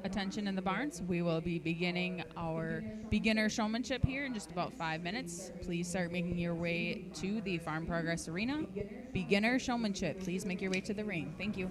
Attention in the barns. We will be beginning our beginner showmanship here in just about 5 minutes. Please start making your way to the Farm Progress Arena. Beginner showmanship. Please make your way to the ring. Thank you.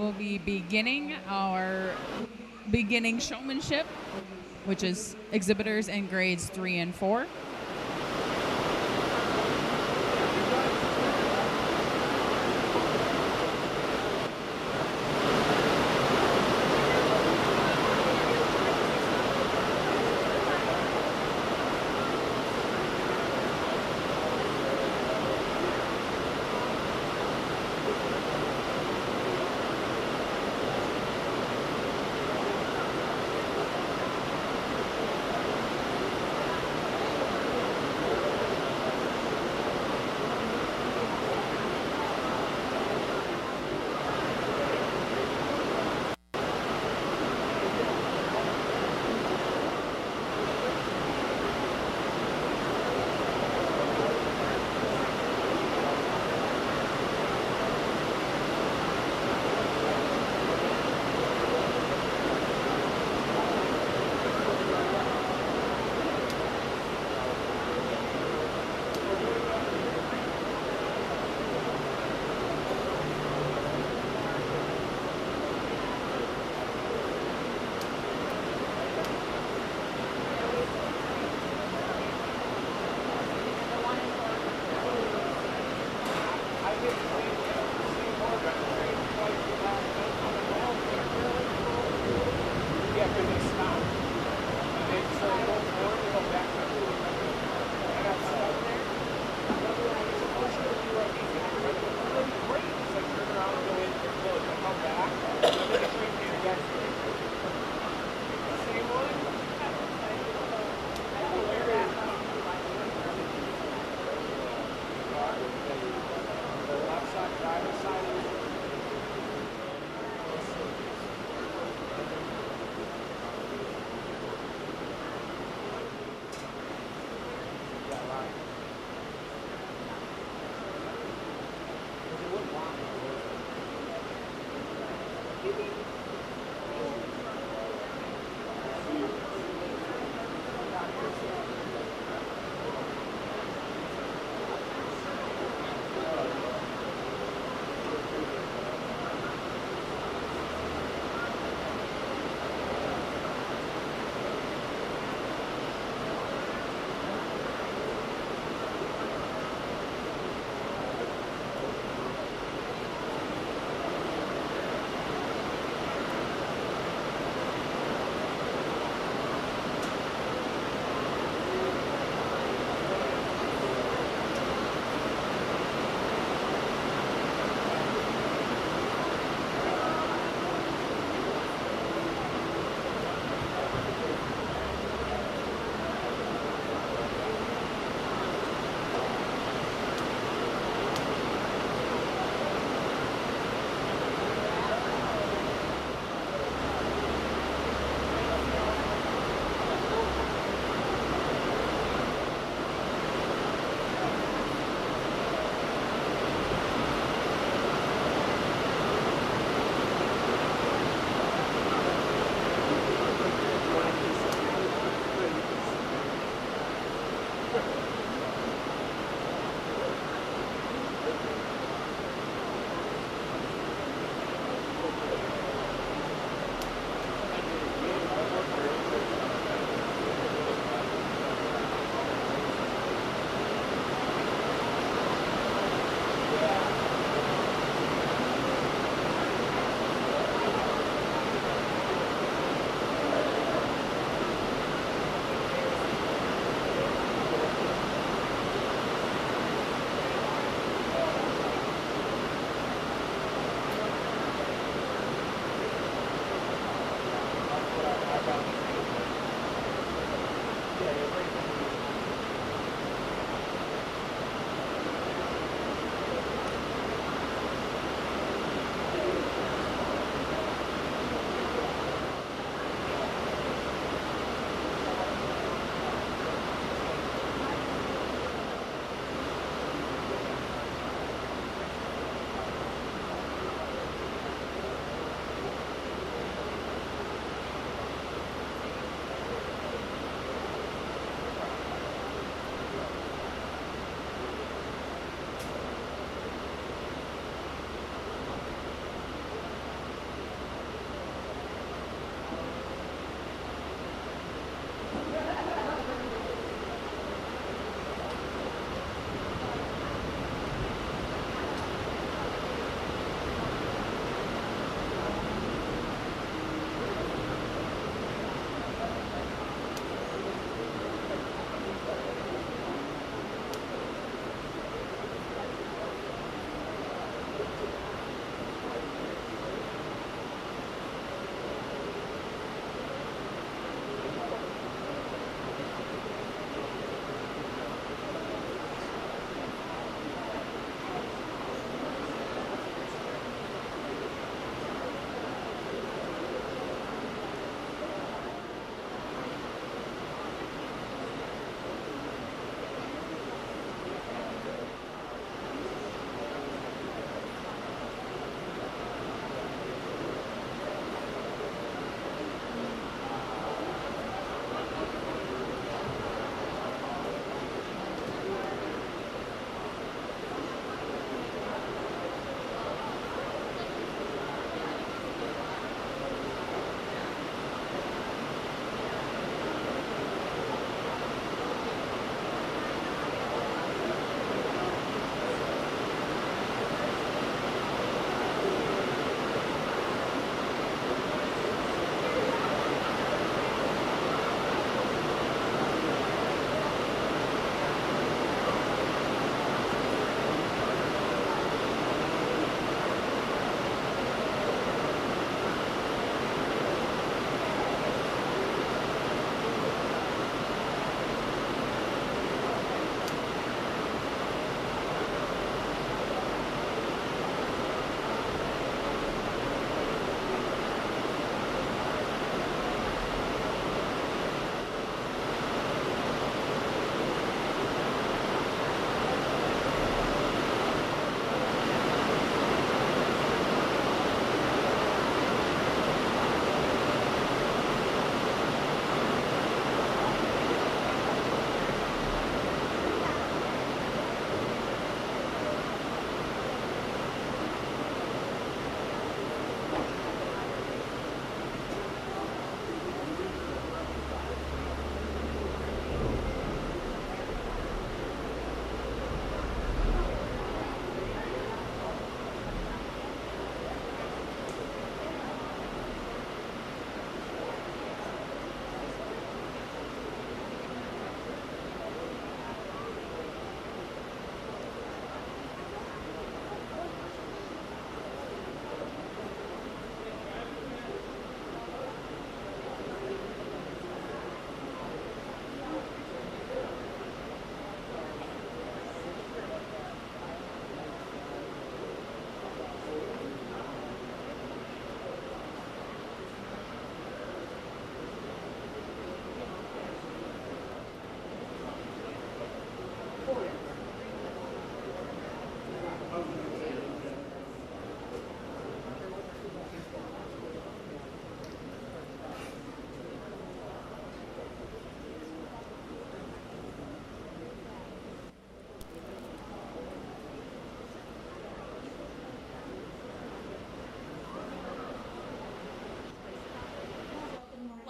will be beginning our beginning showmanship, which is exhibitors in grades 3 and 4.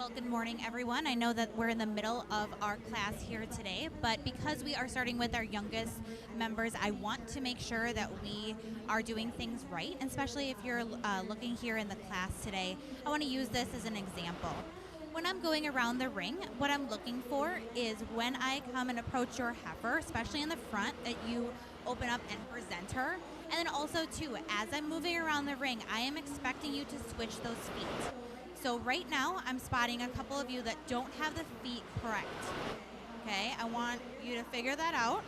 Well, good morning, everyone. I know that we're in the middle of our class here today, but because we are starting with our youngest members, I want to make sure that we are doing things right, and especially if you're looking here in the class today. I want to use this as an example. When I'm going around the ring, what I'm looking for is when I come and approach your heifer, especially in the front, that you open up and present her. And then also, too, as I'm moving around the ring, I am expecting you to switch those feet. So right now, I'm spotting a couple of you that don't have the feet correct. Okay, I want you to figure that out.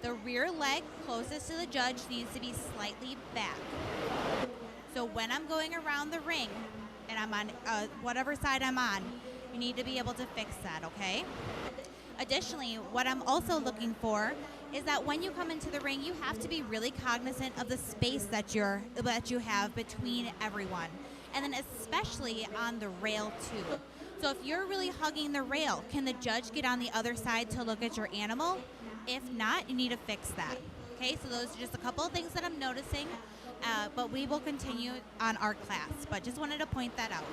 The rear leg closest to the judge needs to be slightly back. So when I'm going around the ring, and I'm on whatever side I'm on, you need to be able to fix that, okay? Additionally, what I'm also looking for is that when you come into the ring, you have to be really cognizant of the space that you have between everyone. And then especially on the rail too. So if you're really hugging the rail, can the judge get on the other side to look at your animal? If not, you need to fix that. Okay, so those are just a couple of things that I'm noticing, but we will continue on our class. But just wanted to point that out.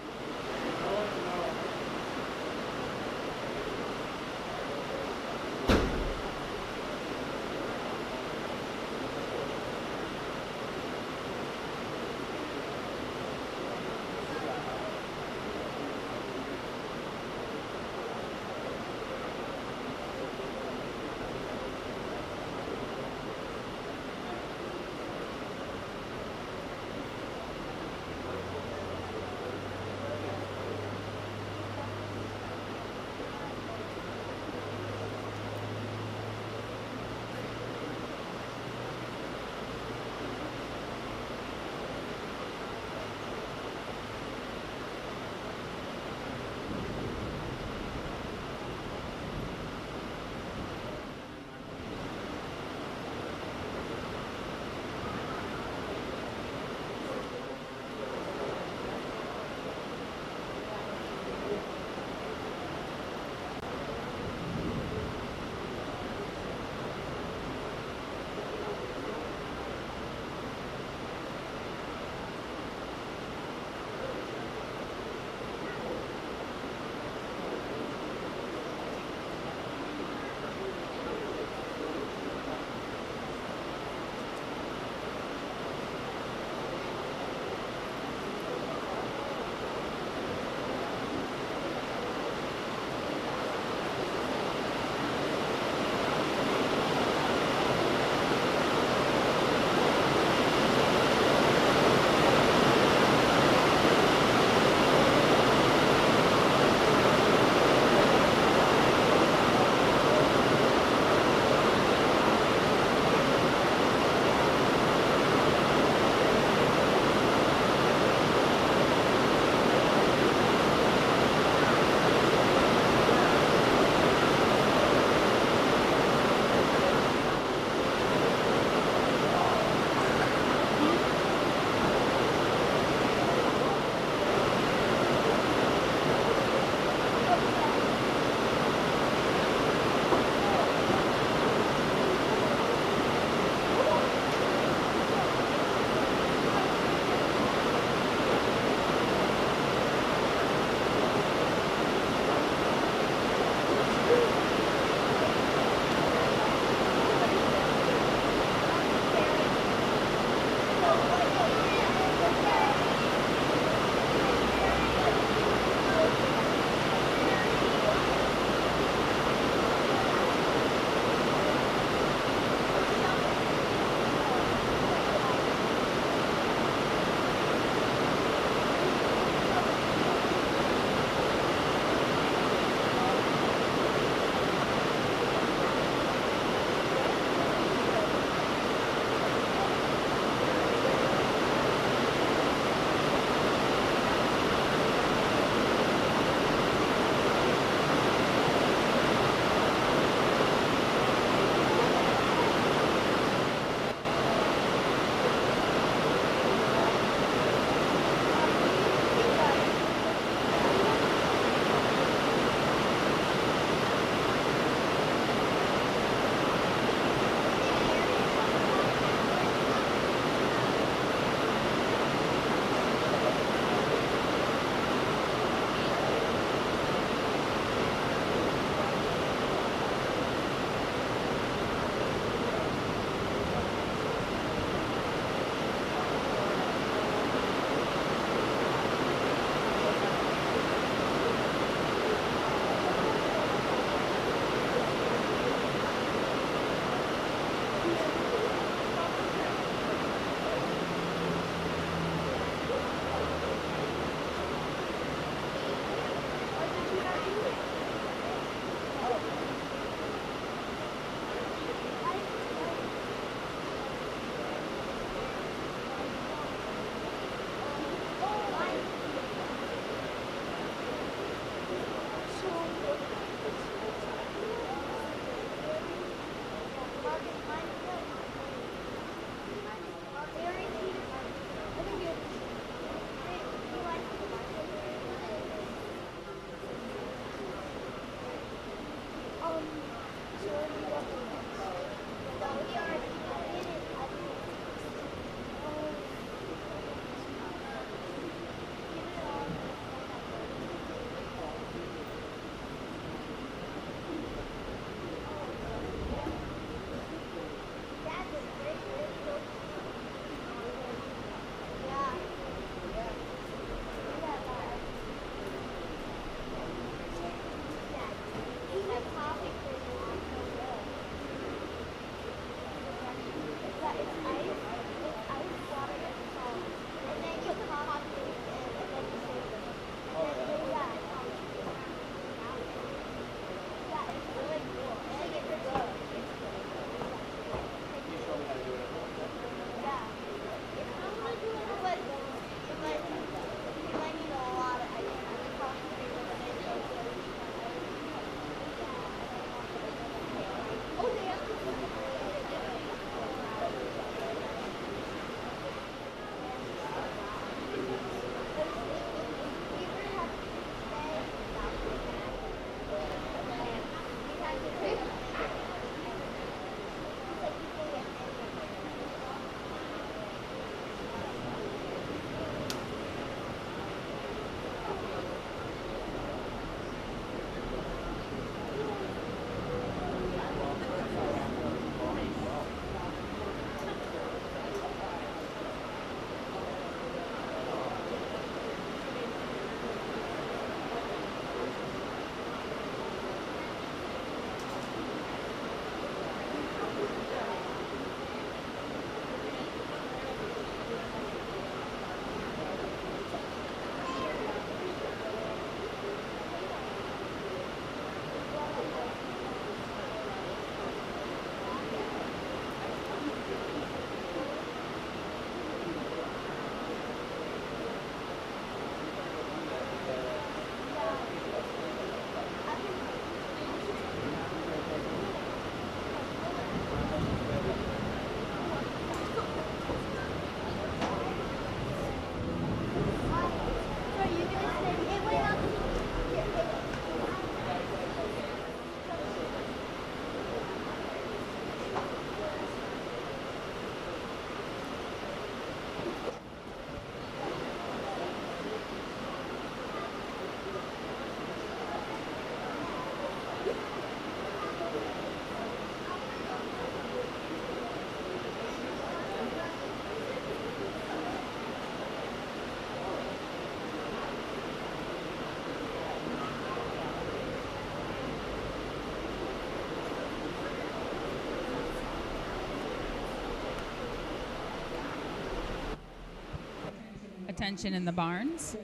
Attention in the barns.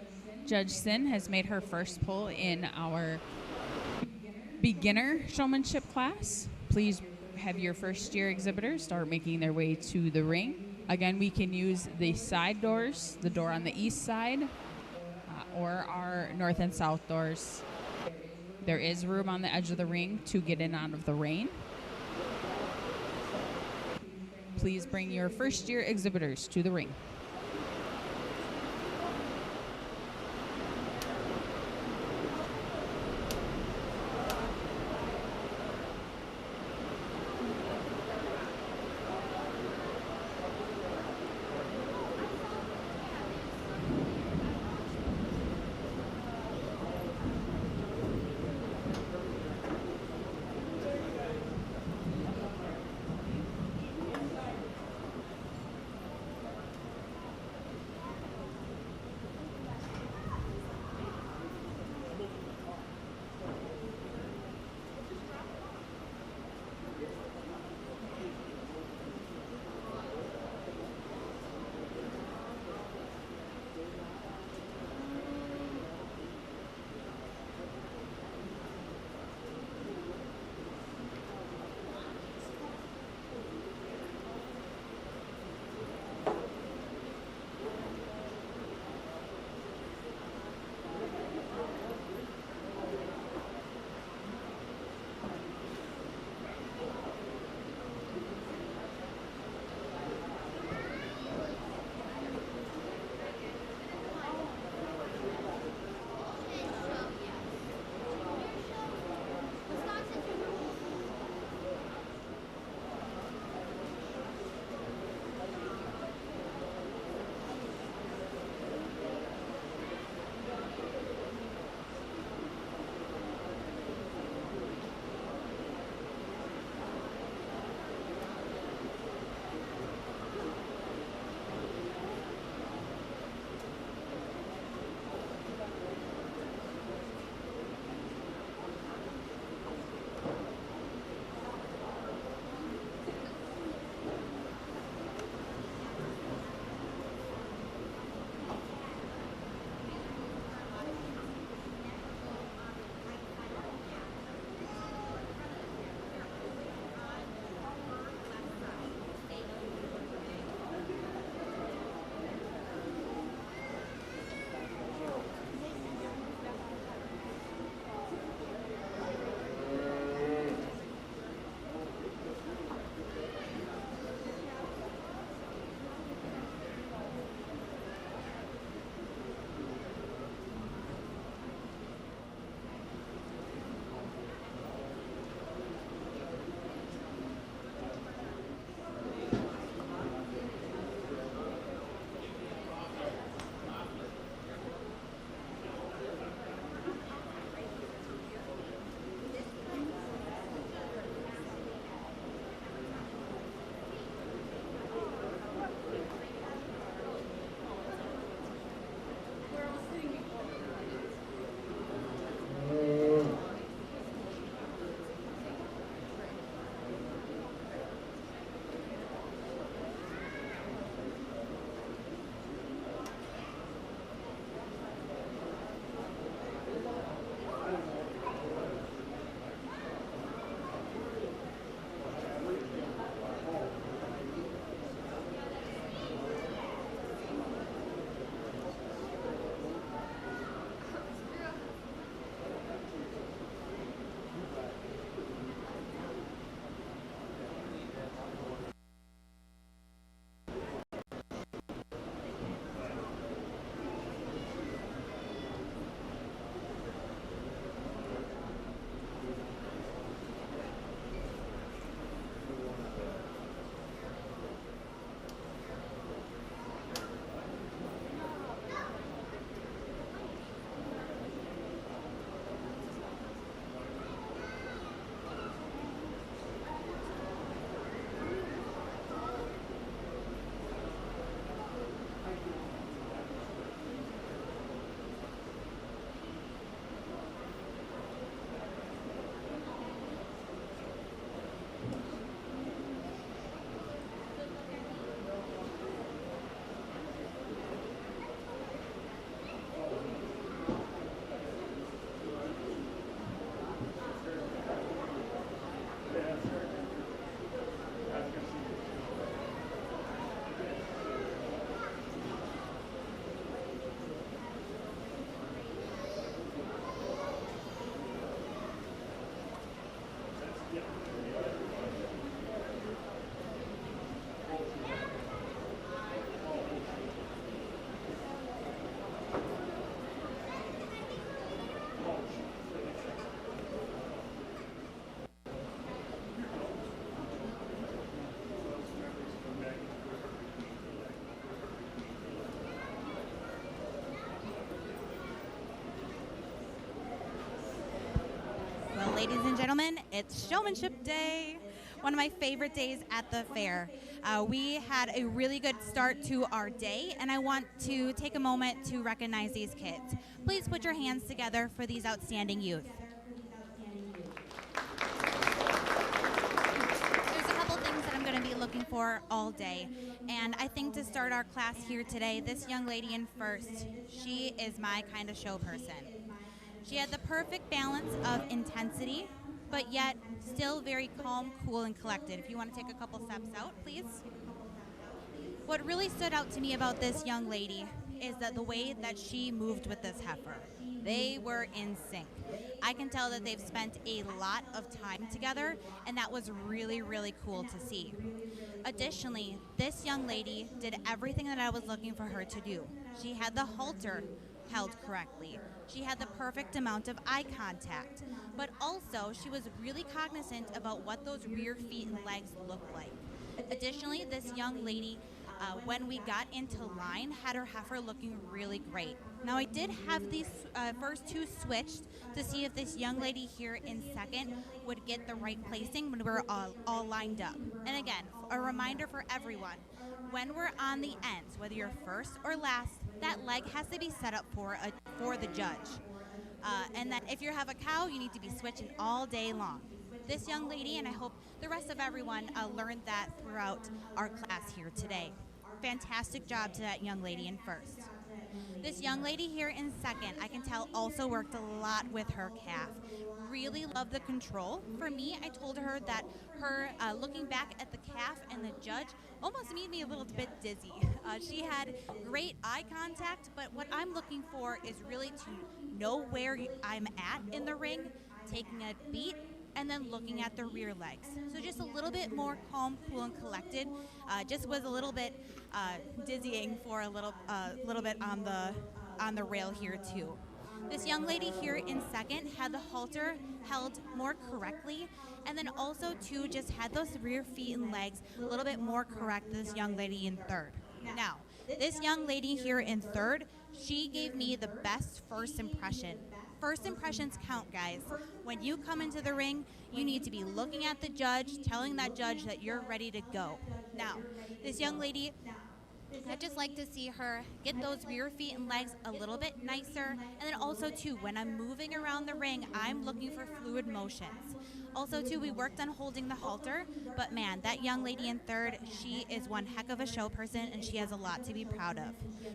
Judge Sin has made her first pull in our beginner showmanship class. Please have your first year exhibitors start making their way to the ring. Again, we can use the side doors, the door on the east side, or our north and south doors. There is room on the edge of the ring to get in out of the rain. Please bring your first year exhibitors to the ring. Ladies and gentlemen, it's Showmanship Day, one of my favorite days at the fair. We had a really good start to our day, and I want to take a moment to recognize these kids. Please put your hands together for these outstanding youth. There's a couple things that I'm going to be looking for all day, and I think to start our class here today, this young lady in first, she is my kind of show person. She had the perfect balance of intensity, but yet still very calm, cool, and collected. If you want to take a couple steps out, please. What really stood out to me about this young lady is that the way that she moved with this heifer. They were in sync. I can tell that they've spent a lot of time together, and that was really, really cool to see. Additionally, this young lady did everything that I was looking for her to do. She had the halter held correctly. She had the perfect amount of eye contact, but also she was really cognizant about what those rear feet and legs looked like. Additionally, this young lady, when we got into line, had her heifer looking really great. Now, I did have these first two switched to see if this young lady here in second would get the right placing when we were all lined up. And again, a reminder for everyone, when we're on the ends, whether you're first or last, that leg has to be set up for the judge. And that if you have a cow, you need to be switching all day long. This young lady, and I hope the rest of everyone learned that throughout our class here today. Fantastic job to that young lady in first. This young lady here in second, I can tell also worked a lot with her calf. Really loved the control. For me, I told her that her looking back at the calf and the judge almost made me a little bit dizzy. She had great eye contact, but what I'm looking for is really to know where I'm at in the ring, taking a beat, and then looking at the rear legs. So just a little bit more calm, cool, and collected. Just was a little bit dizzying for a little bit on the rail here too. This young lady here in second had the halter held more correctly, and then also too just had those rear feet and legs a little bit more correct than this young lady in third. Now, this young lady here in third, she gave me the best first impression. First impressions count, guys. When you come into the ring, you need to be looking at the judge, telling that judge that you're ready to go. Now, this young lady, I'd just like to see her get those rear feet and legs a little bit nicer. And then also, too, when I'm moving around the ring, I'm looking for fluid motions. Also, too, we worked on holding the halter, but man, that young lady in third, she is one heck of a show person, and she has a lot to be proud of.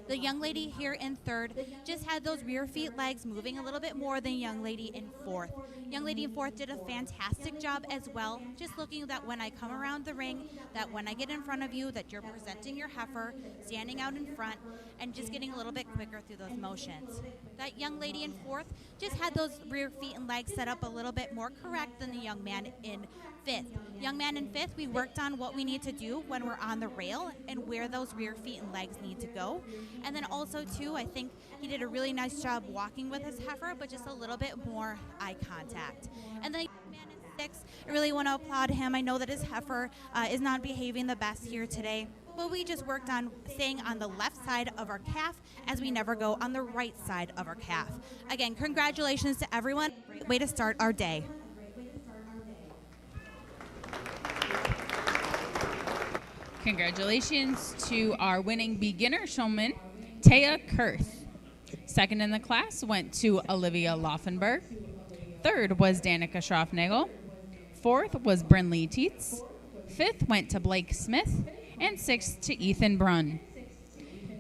The young lady here in third just had those rear feet legs moving a little bit more than young lady in fourth. Young lady in fourth did a fantastic job as well, just looking that when I come around the ring, that when I get in front of you, that you're presenting your heifer, standing out in front, and just getting a little bit quicker through those motions. That young lady in fourth just had those rear feet and legs set up a little bit more correct than the young man in fifth. Young man in fifth, we worked on what we need to do when we're on the rail and where those rear feet and legs need to go. And then also, too, I think he did a really nice job walking with his heifer, but just a little bit more eye contact. And then young man in sixth, I really want to applaud him. I know that his heifer is not behaving the best here today, but we just worked on staying on the left side of our calf as we never go on the right side of our calf. Again, congratulations to everyone. Great way to start our day. Congratulations to our winning beginner showman, Taya Kurth. Second in the class went to Olivia Laufenberg. Third was Danica Schroffnagel. Fourth was Brinley Tietz. Fifth went to Blake Smith. And sixth to Ethan Brunn.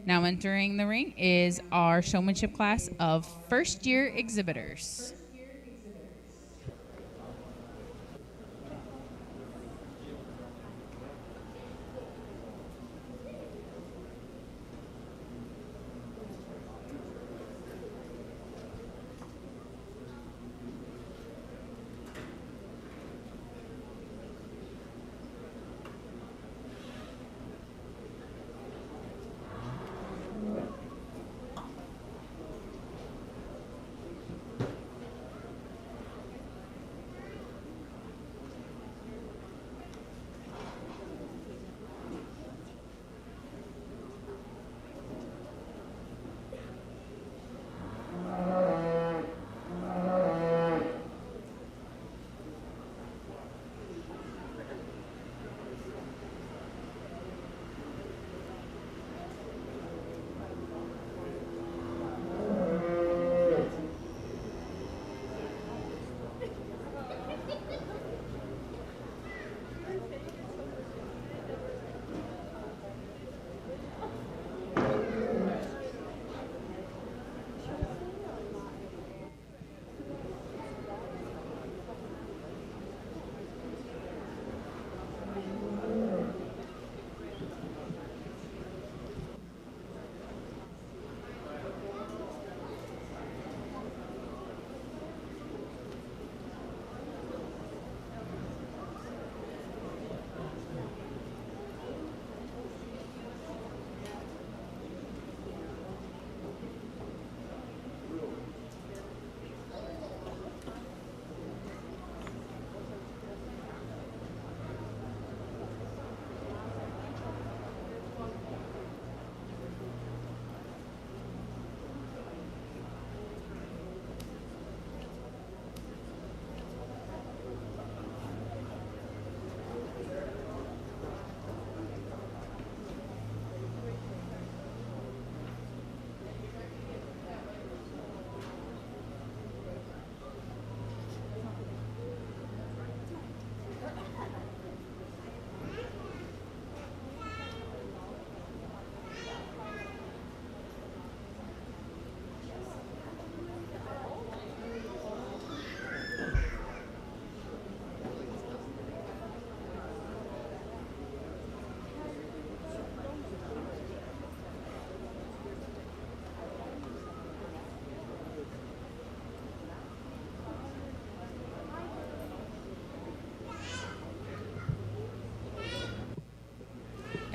Now entering the ring is our showmanship class of first-year exhibitors.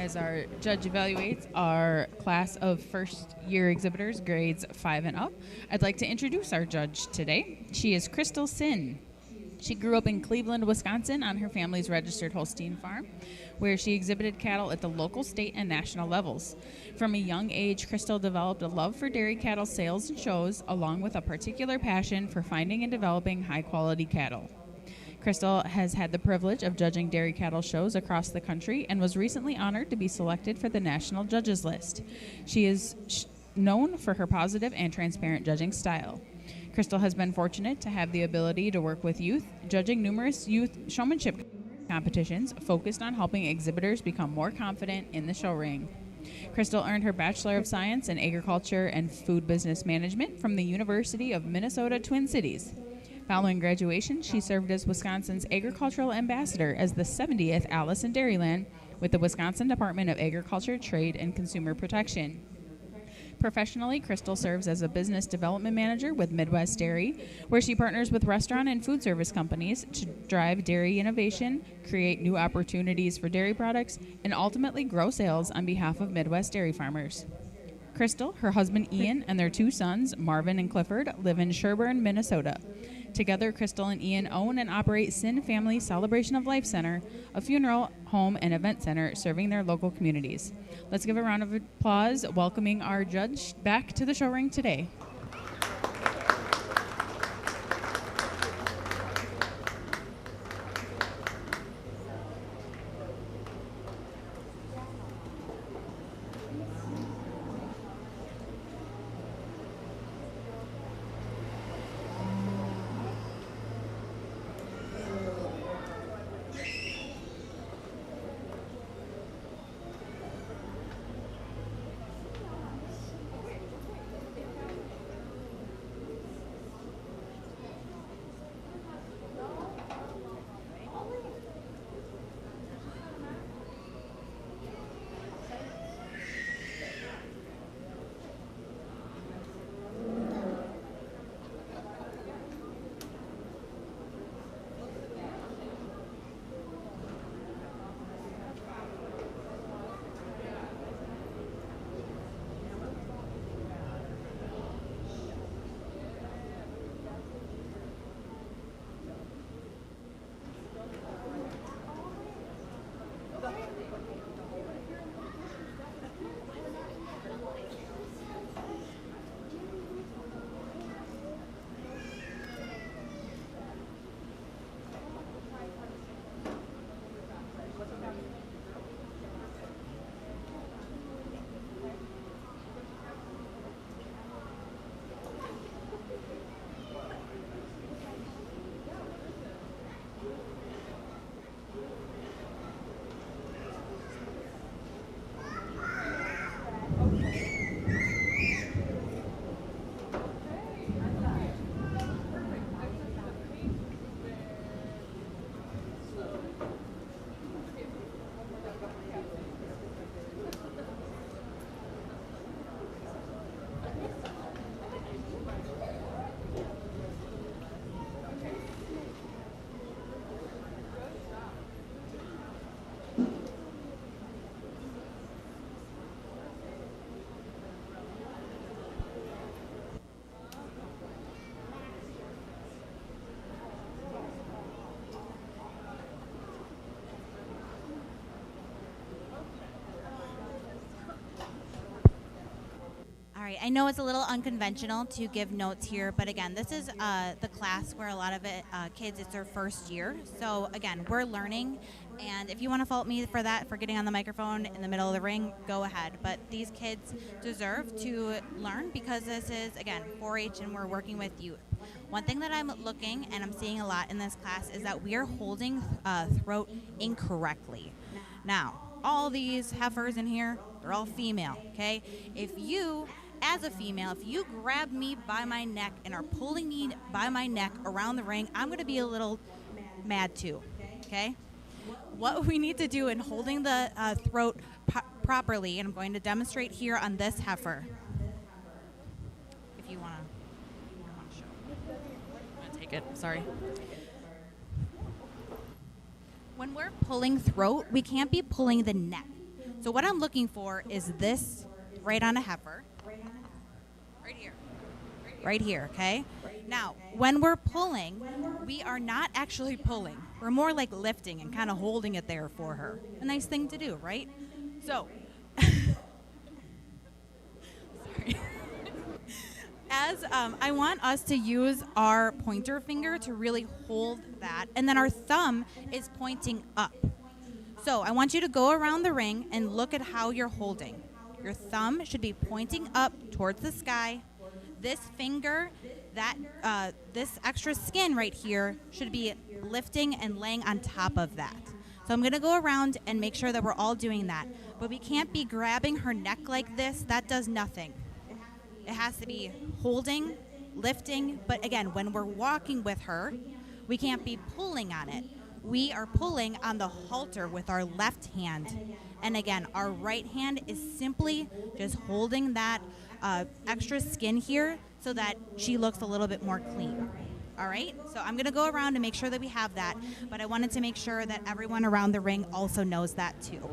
as our judge evaluates our class of first year exhibitors, grades 5 and up, I'd like to introduce our judge today. She is Crystal Sin. She grew up in Cleveland, Wisconsin on her family's registered Holstein farm, where she exhibited cattle at the local, state, and national levels. From a young age, Crystal developed a love for dairy cattle sales and shows, along with a particular passion for finding and developing high-quality cattle. Crystal has had the privilege of judging dairy cattle shows across the country and was recently honored to be selected for the National Judges List. She is known for her positive and transparent judging style. Crystal has been fortunate to have the ability to work with youth, judging numerous youth showmanship competitions focused on helping exhibitors become more confident in the show ring. Crystal earned her Bachelor of Science in Agriculture and Food Business Management from the University of Minnesota Twin Cities. Following graduation, she served as Wisconsin's Agricultural Ambassador as the 70th Alice in Dairyland with the Wisconsin Department of Agriculture, Trade, and Consumer Protection. Professionally, Crystal serves as a business development manager with Midwest Dairy, where she partners with restaurant and food service companies to drive dairy innovation, create new opportunities for dairy products, and ultimately grow sales on behalf of Midwest dairy farmers. Crystal, her husband Ian, and their 2 sons, Marvin and Clifford, live in Sherburne, Minnesota. Together, Crystal and Ian own and operate Sin Family Celebration of Life Center, a funeral home and event center serving their local communities. Let's give a round of applause welcoming our judge back to the show ring today. right, I know it's a little unconventional to give notes here, but again, this is the class where a lot of it kids, it's their first year. So again, we're learning, and if you want to fault me for that, for getting on the microphone in the middle of the ring, go ahead. But these kids deserve to learn because this is, again, 4-H and we're working with youth. One thing that I'm looking and I'm seeing a lot in this class is that we are holding throat incorrectly. Now, all these heifers in here, they're all female, okay? If you, as a female, if you grab me by my neck and are pulling me by my neck around the ring, I'm going to be a little mad too, okay? What we need to do in holding the throat properly, and I'm going to demonstrate here on this heifer. If you want to show. I'm going to take it, sorry. When we're pulling throat, we can't be pulling the neck. So what I'm looking for is this right on a heifer. Right here. Right here, okay? Now, when we're pulling, we are not actually pulling. We're more like lifting and kind of holding it there for her. A nice thing to do, right? So, sorry. As I want us to use our pointer finger to really hold that, and then our thumb is pointing up. So I want you to go around the ring and look at how you're holding. Your thumb should be pointing up towards the sky. This finger, this extra skin right here should be lifting and laying on top of that. So I'm gonna go around and make sure that we're all doing that. But we can't be grabbing her neck like this. That does nothing. It has to be holding, lifting, but again, when we're walking with her, we can't be pulling on it. We are pulling on the halter with our left hand. And again, our right hand is simply just holding that extra skin here so that she looks a little bit more clean. All right, so I'm gonna go around and make sure that we have that, but I wanted to make sure that everyone around the ring also knows that too.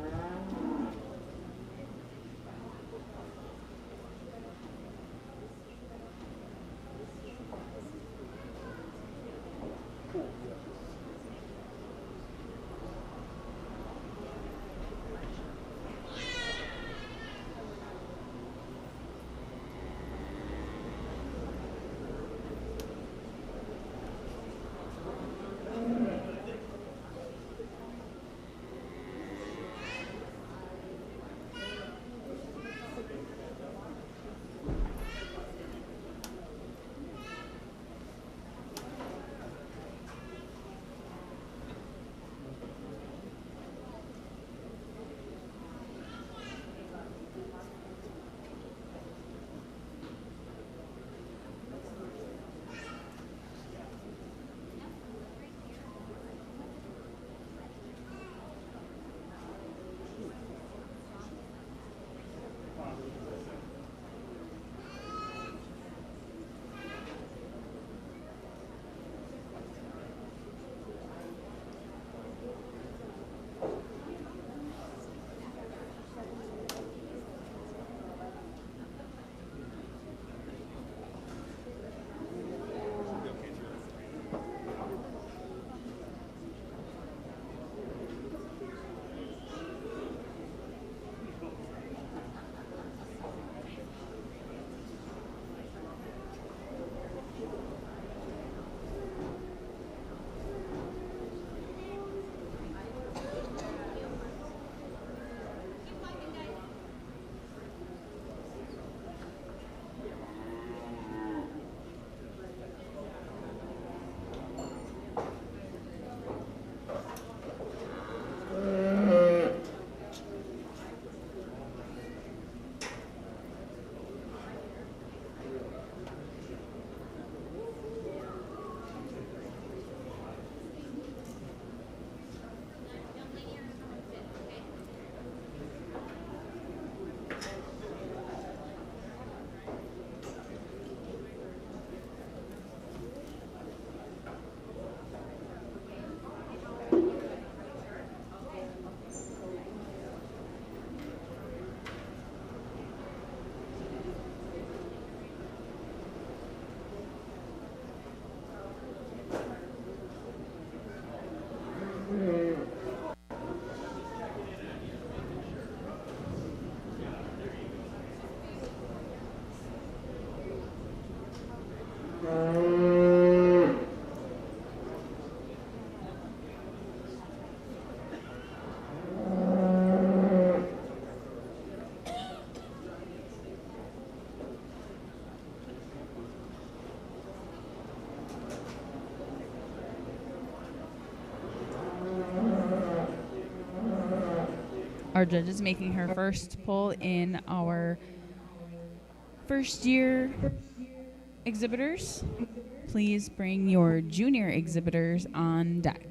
Our judge is making her first pull in our first year exhibitors. Please bring your junior exhibitors on deck.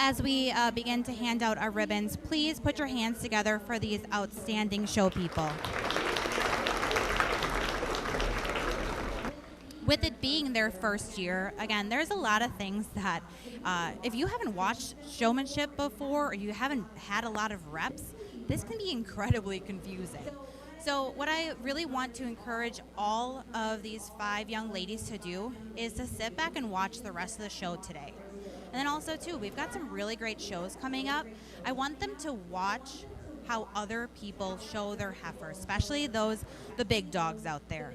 as we begin to hand out our ribbons, please put your hands together for these outstanding show people. With it being their first year, again, there's a lot of things that if you haven't watched Showmanship before or you haven't had a lot of reps, this can be incredibly confusing. So what I really want to encourage all of these 5 young ladies to do is to sit back and watch the rest of the show today. And then also, too, we've got some really great shows coming up. I want them to watch how other people show their heifers, especially the big dogs out there.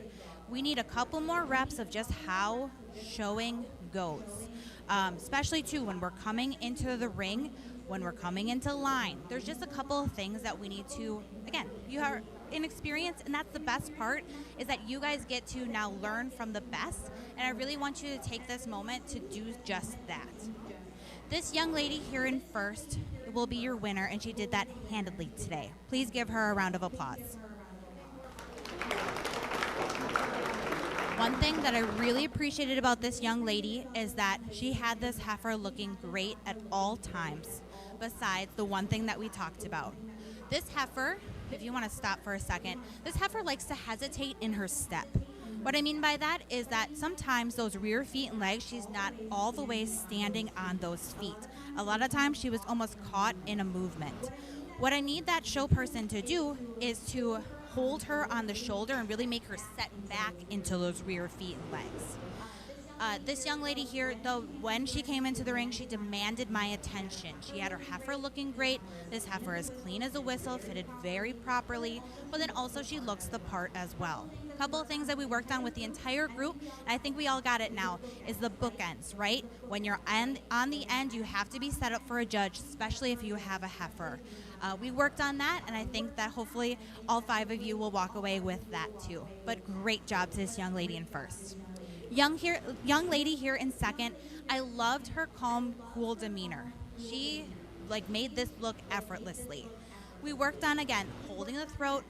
We need a couple more reps of just how showing goes, especially, too, when we're coming into the ring, when we're coming into line. There's just a couple of things that we need to, again, you are inexperienced, and that's the best part, is that you guys get to now learn from the best, and I really want you to take this moment to do just that. This young lady here in first will be your winner, and she did that handedly today. Please give her a round of applause. One thing that I really appreciated about this young lady is that she had this heifer looking great at all times, besides the one thing that we talked about. This heifer, if you want to stop for a second, this heifer likes to hesitate in her step. What I mean by that is that sometimes those rear feet and legs, she's not all the way standing on those feet. A lot of times she was almost caught in a movement. What I need that show person to do is to hold her on the shoulder and really make her set back into those rear feet and legs. This young lady here, though, when she came into the ring, she demanded my attention. She had her heifer looking great. This heifer is clean as a whistle, fitted very properly, but then also she looks the part as well. A couple of things that we worked on with the entire group, and I think we all got it now, is the bookends, right? When you're on the end, you have to be set up for a judge, especially if you have a heifer. We worked on that, and I think that hopefully all 5 of you will walk away with that too. But great job to this young lady in first. Young lady here in second, I loved her calm, cool demeanor. She made this look effortlessly. We worked on, again, holding the throat,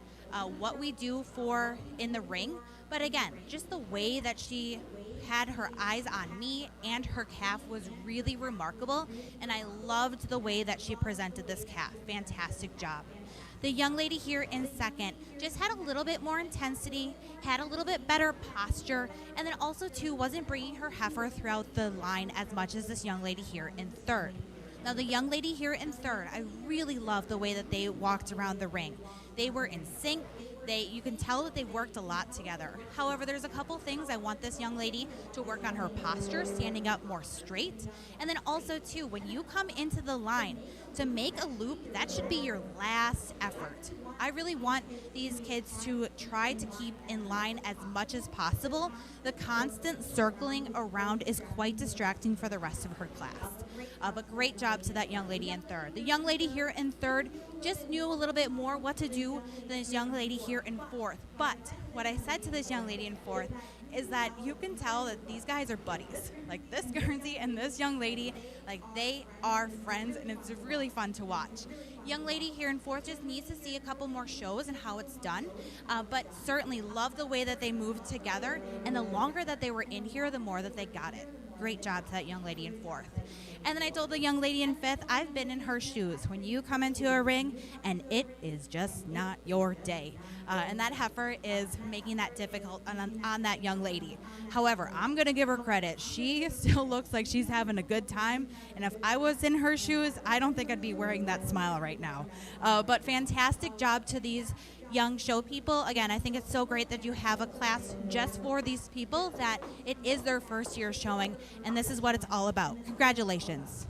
what we do for in the ring, but again, just the way that she had her eyes on me and her calf was really remarkable, and I loved the way that she presented this calf. Fantastic job. The young lady here in second just had a little bit more intensity, had a little bit better posture, and then also, too, wasn't bringing her heifer throughout the line as much as this young lady here in third. Now, the young lady here in third, I really loved the way that they walked around the ring. They were in sync. You can tell that they worked a lot together. However, there's a couple things I want this young lady to work on her posture, standing up more straight. And then also, too, when you come into the line, to make a loop, that should be your last effort. I really want these kids to try to keep in line as much as possible. The constant circling around is quite distracting for the rest of her class. But great job to that young lady in third. The young lady here in third just knew a little bit more what to do than this young lady here in fourth. But what I said to this young lady in fourth is that you can tell that these guys are buddies. Like this Guernsey and this young lady, they are friends, and it's really fun to watch. Young lady here in fourth just needs to see a couple more shows and how it's done, but certainly love the way that they moved together, and the longer that they were in here, the more that they got it. Great job to that young lady in fourth. And then I told the young lady in fifth, I've been in her shoes. When you come into a ring and it is just not your day. And that heifer is making that difficult on that young lady. However, I'm going to give her credit. She still looks like she's having a good time. And if I was in her shoes, I don't think I'd be wearing that smile right now. But fantastic job to these young show people. Again, I think it's so great that you have a class just for these people, that it is their first year showing, and this is what it's all about. Congratulations.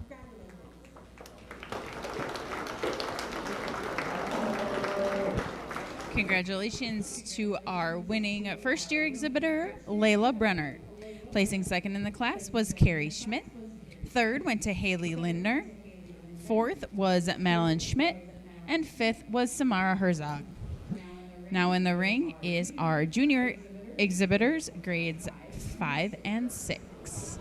Congratulations to our winning first year exhibitor, Layla Brenner. Placing second in the class was Carrie Schmidt. Third went to Haley Lindner. Fourth was Madeline Schmidt. And fifth was Samara Herzog. Now in the ring is our junior exhibitors, grades 5 and 6.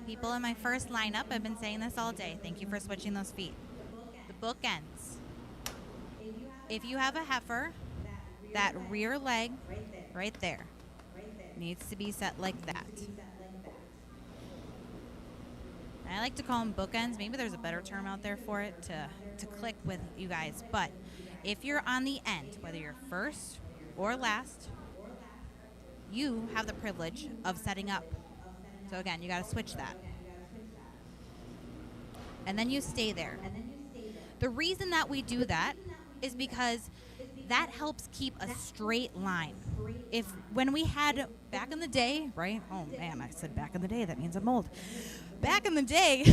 People in my first lineup have been saying this all day. Thank you for switching those feet. The bookends. If you have a heifer, that rear leg right there needs to be set like that. I like to call them bookends. Maybe there's a better term out there for it to click with you guys. But if you're on the end, whether you're first or last, you have the privilege of setting up. So again, you got to switch that. And then you stay there. The reason that we do that is because that helps keep a straight line. When we had back in the day, right? Oh man, I said back in the day, that means I'm old. Back in the day,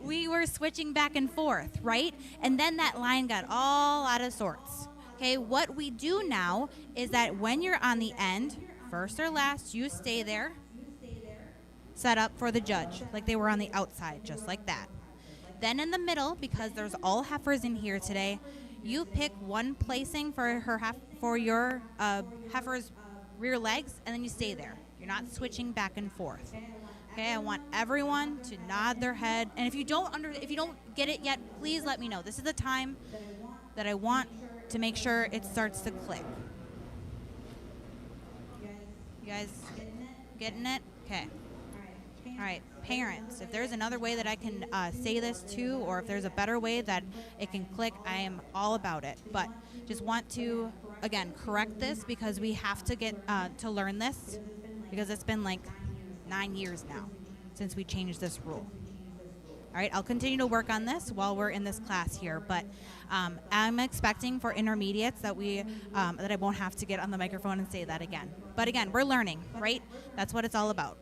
we were switching back and forth, right? And then that line got all out of sorts. Okay, what we do now is that when you're on the end, first or last, you stay there, set up for the judge, like they were on the outside, just like that. Then in the middle, because there's all heifers in here today, you pick one placing for your heifer's rear legs, and then you stay there. You're not switching back and forth. Okay, I want everyone to nod their head, and if you don't get it yet, please let me know. This is the time that I want to make sure it starts to click. You guys getting it? Okay. All right, parents, if there's another way that I can say this too, or if there's a better way that it can click, I am all about it. But just want to, again, correct this because we have to get to learn this because it's been like 9 years now since we changed this rule. All right, I'll continue to work on this while we're in this class here, but I'm expecting for intermediates that that I won't have to get on the microphone and say that again. But again, we're learning, right? That's what it's all about.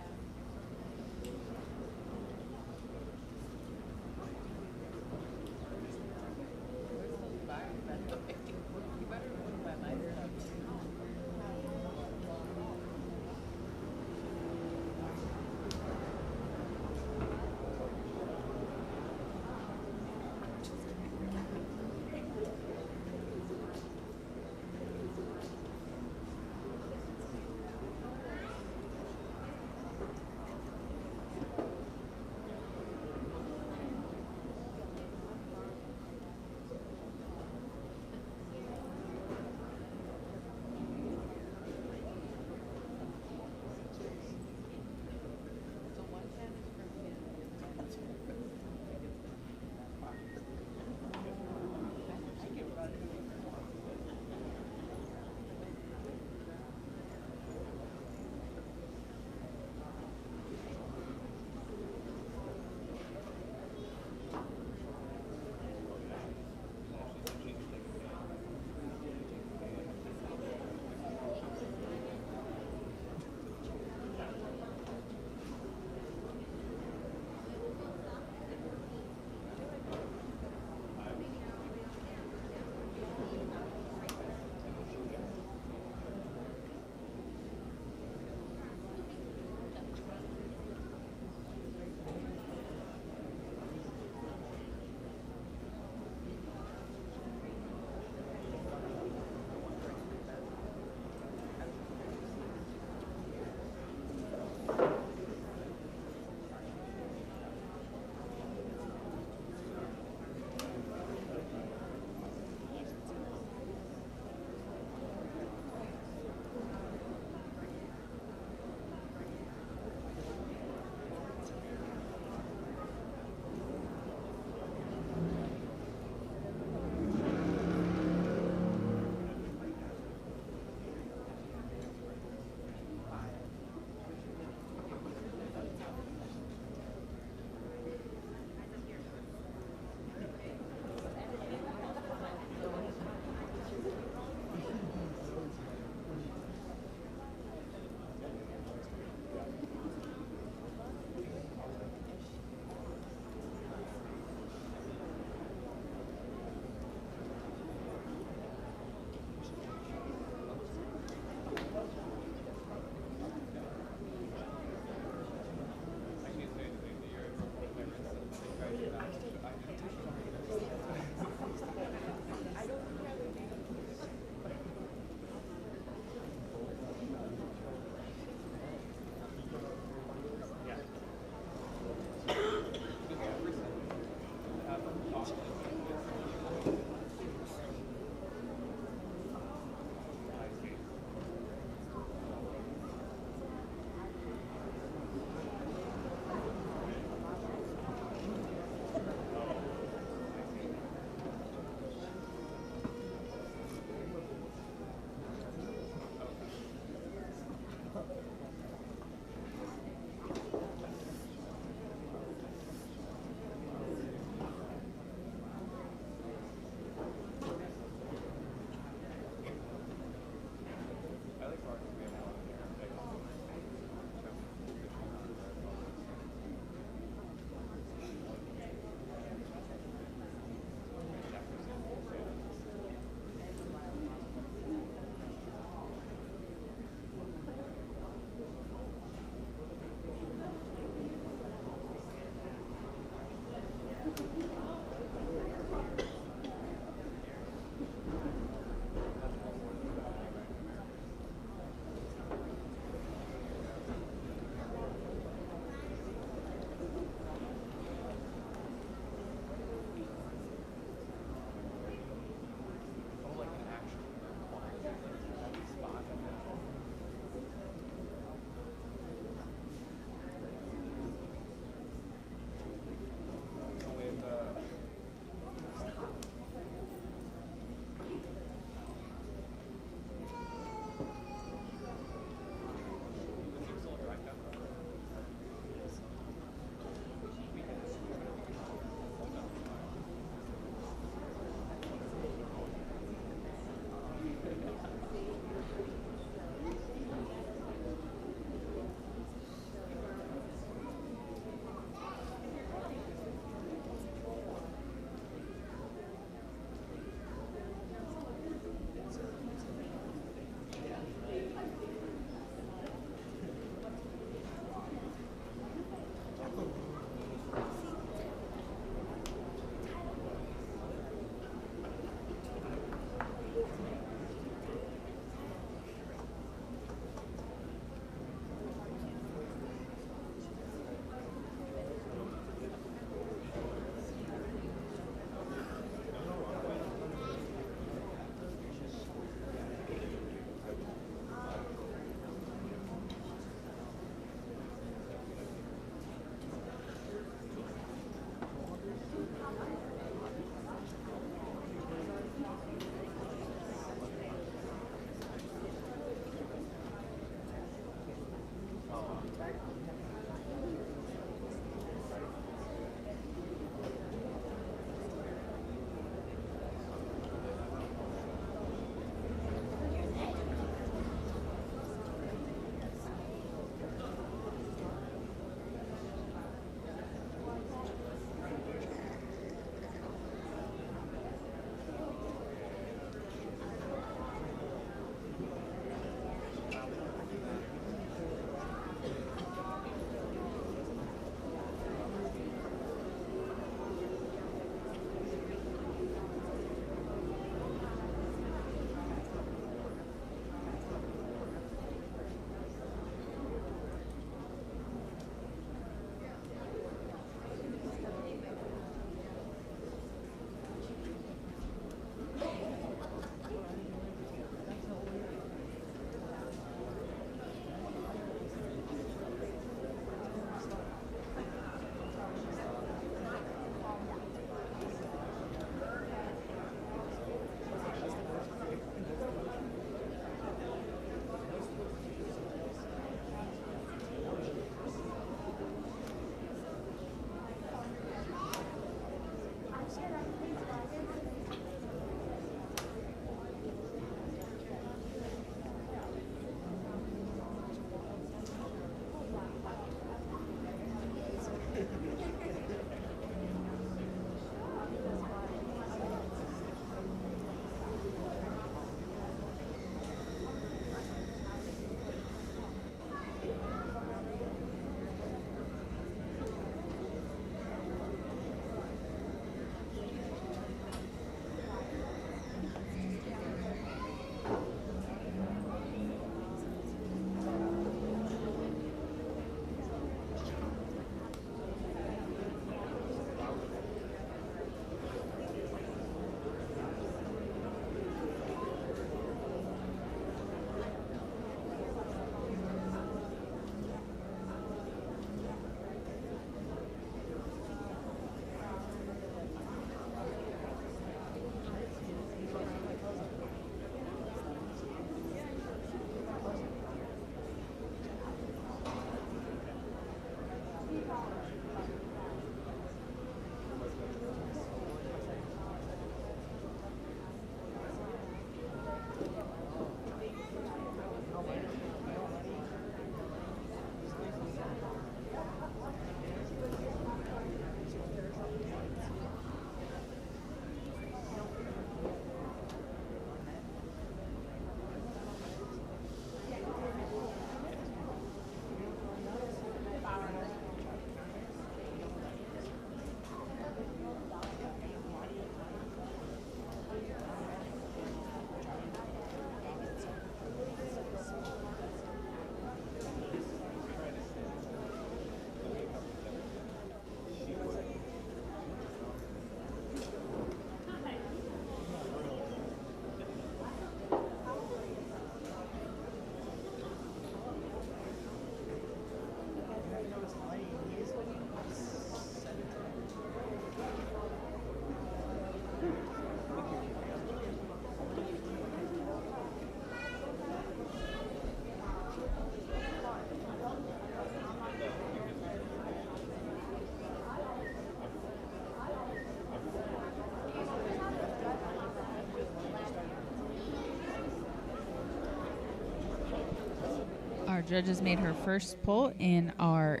judge has made her first pull in our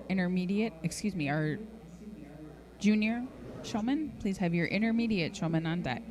our junior showman. Please have your intermediate showman on deck.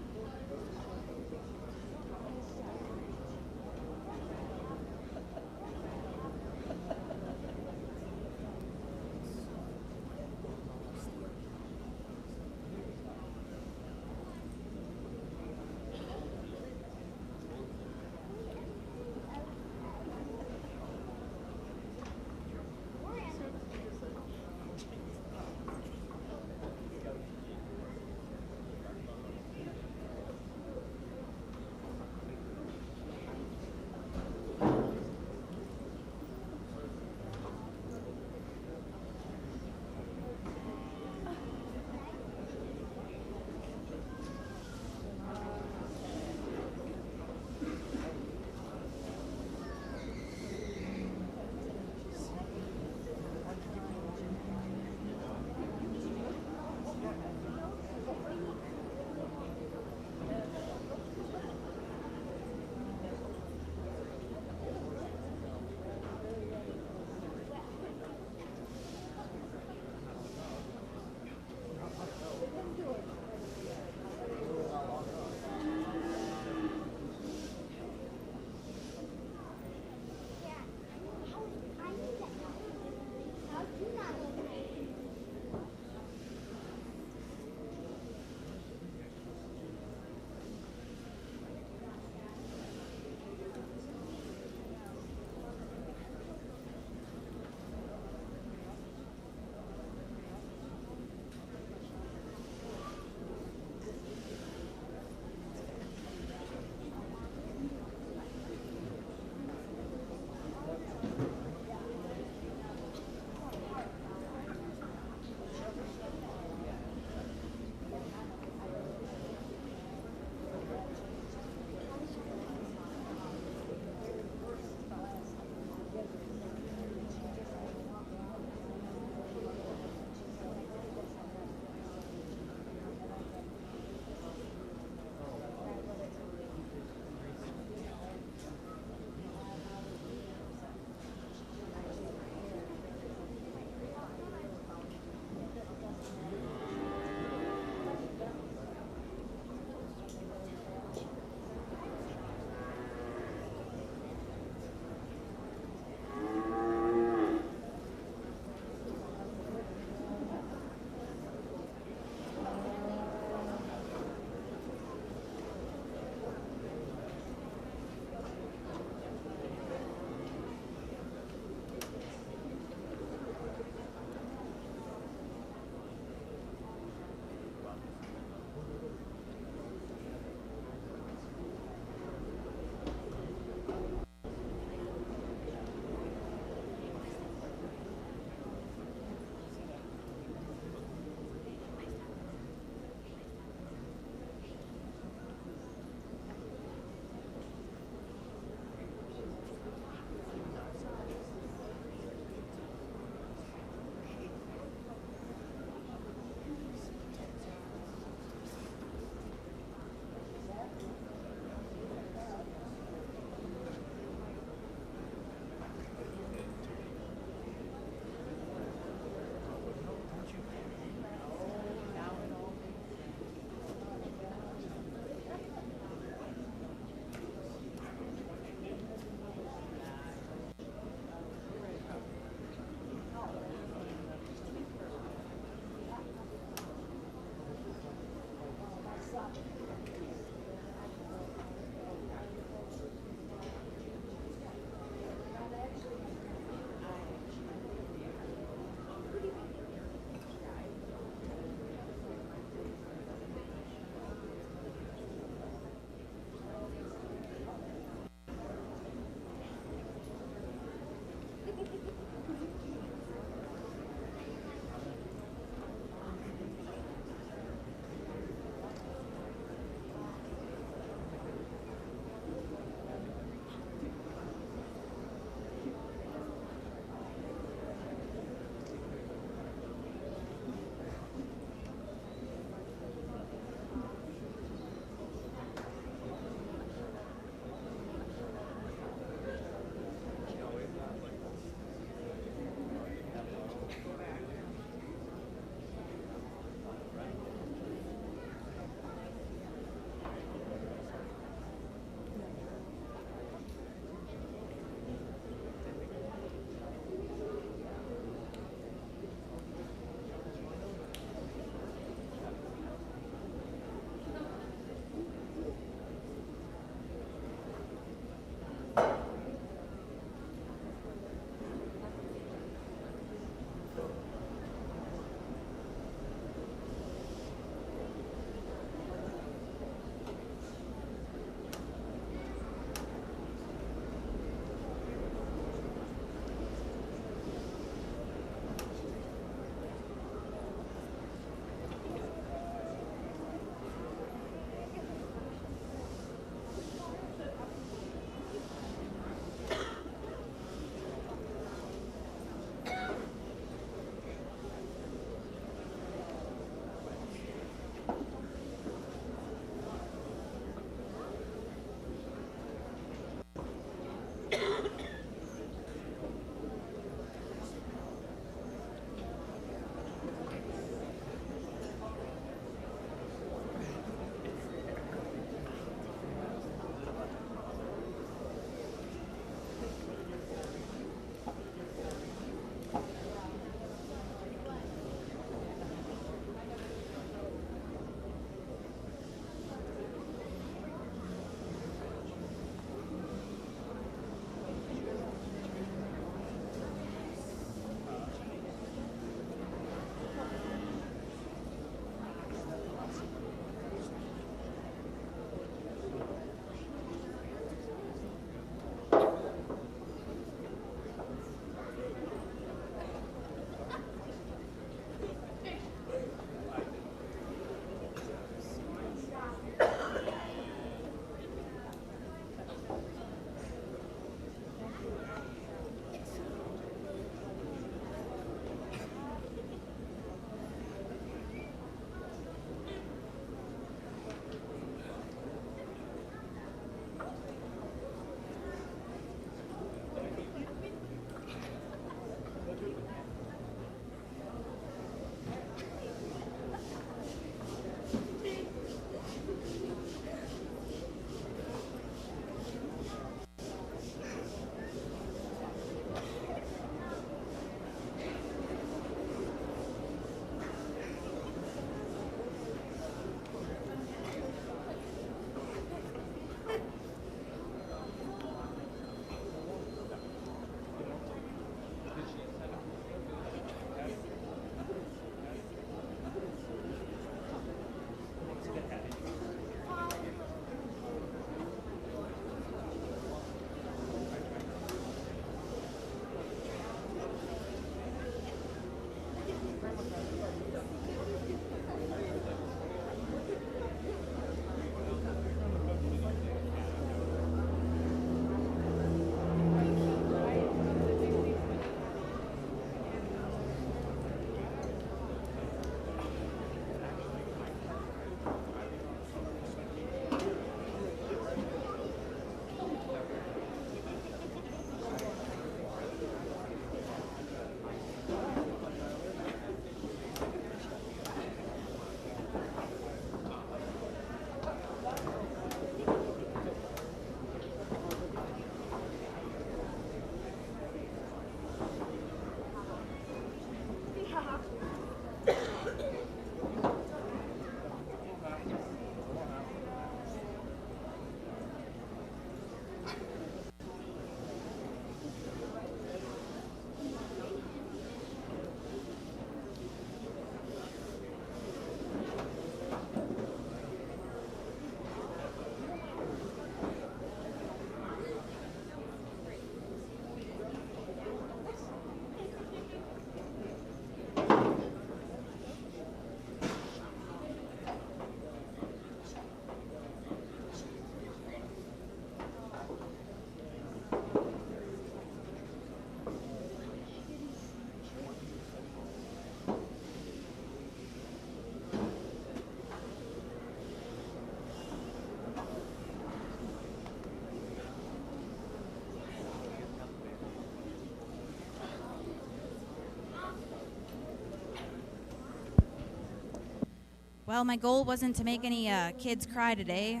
Well, my goal wasn't to make any kids cry today.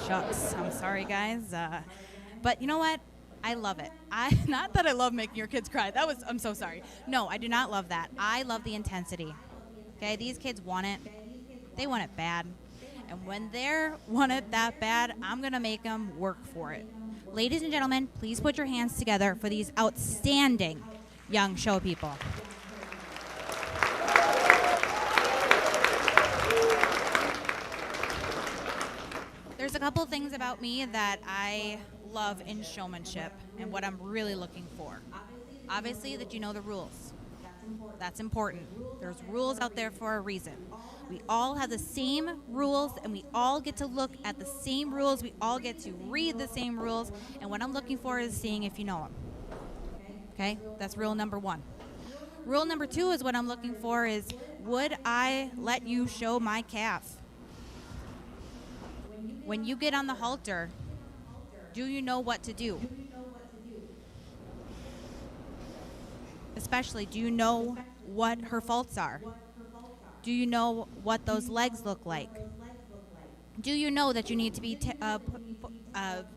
Shucks, I'm sorry, guys. But you know what? I love it. Not that I love making your kids cry. I'm so sorry. No, I do not love that. I love the intensity. Okay, these kids want it. They want it bad. And when they want it that bad, I'm going to make them work for it. Ladies and gentlemen, please put your hands together for these outstanding young show people. There's a couple things about me that I love in showmanship and what I'm really looking for. Obviously, that you know the rules. That's important. There's rules out there for a reason. We all have the same rules, and we all get to look at the same rules. We all get to read the same rules, and what I'm looking for is seeing if you know them. Okay? That's rule number 1. Rule number 2 is what I'm looking for is, would I let you show my calf? When you get on the halter, do you know what to do? Especially, do you know what her faults are? Do you know what those legs look like? Do you know that you need to be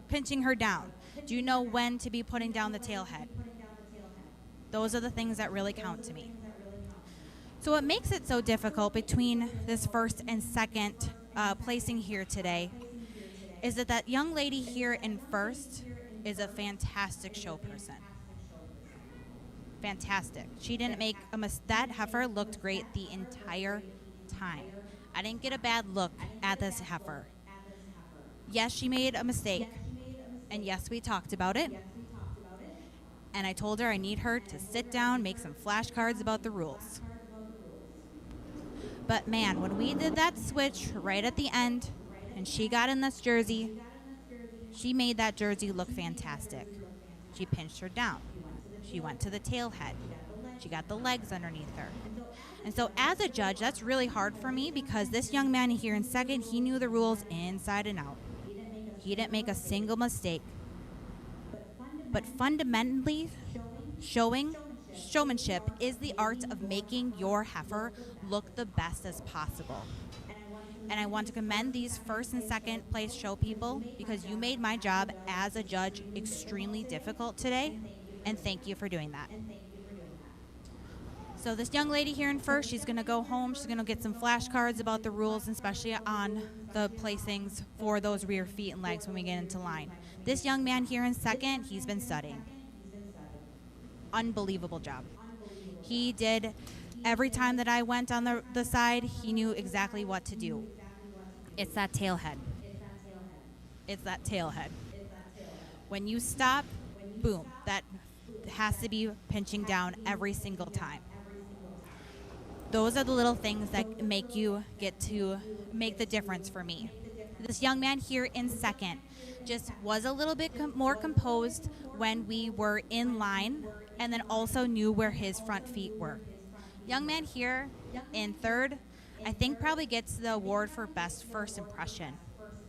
pinching her down? Do you know when to be putting down the tail head? Those are the things that really count to me. So what makes it so difficult between this first and second placing here today is that young lady here in first is a fantastic show person. Fantastic. She didn't make a mistake. That heifer looked great the entire time. I didn't get a bad look at this heifer. Yes, she made a mistake. And yes, we talked about it. And I told her I need her to sit down, make some flashcards about the rules. But man, when we did that switch right at the end, and she got in this jersey, she made that jersey look fantastic. She pinched her down. She went to the tail head. She got the legs underneath her. And so as a judge, that's really hard for me because this young man here in second, he knew the rules inside and out. He didn't make a single mistake. But fundamentally, showmanship is the art of making your heifer look the best as possible. And I want to commend these first and second place show people because you made my job as a judge extremely difficult today. And thank you for doing that. So this young lady here in first, she's going to go home. She's going to get some flashcards about the rules, especially on the placings for those rear feet and legs when we get into line. This young man here in second, he's been studying. Unbelievable job. He did, every time that I went on the side, he knew exactly what to do. It's that tail head. It's that tail head. When you stop, boom, that has to be pinching down every single time. Those are the little things that make you get to make the difference for me. This young man here in second just was a little bit more composed when we were in line and then also knew where his front feet were. Young man here in third, I think probably gets the award for best first impression.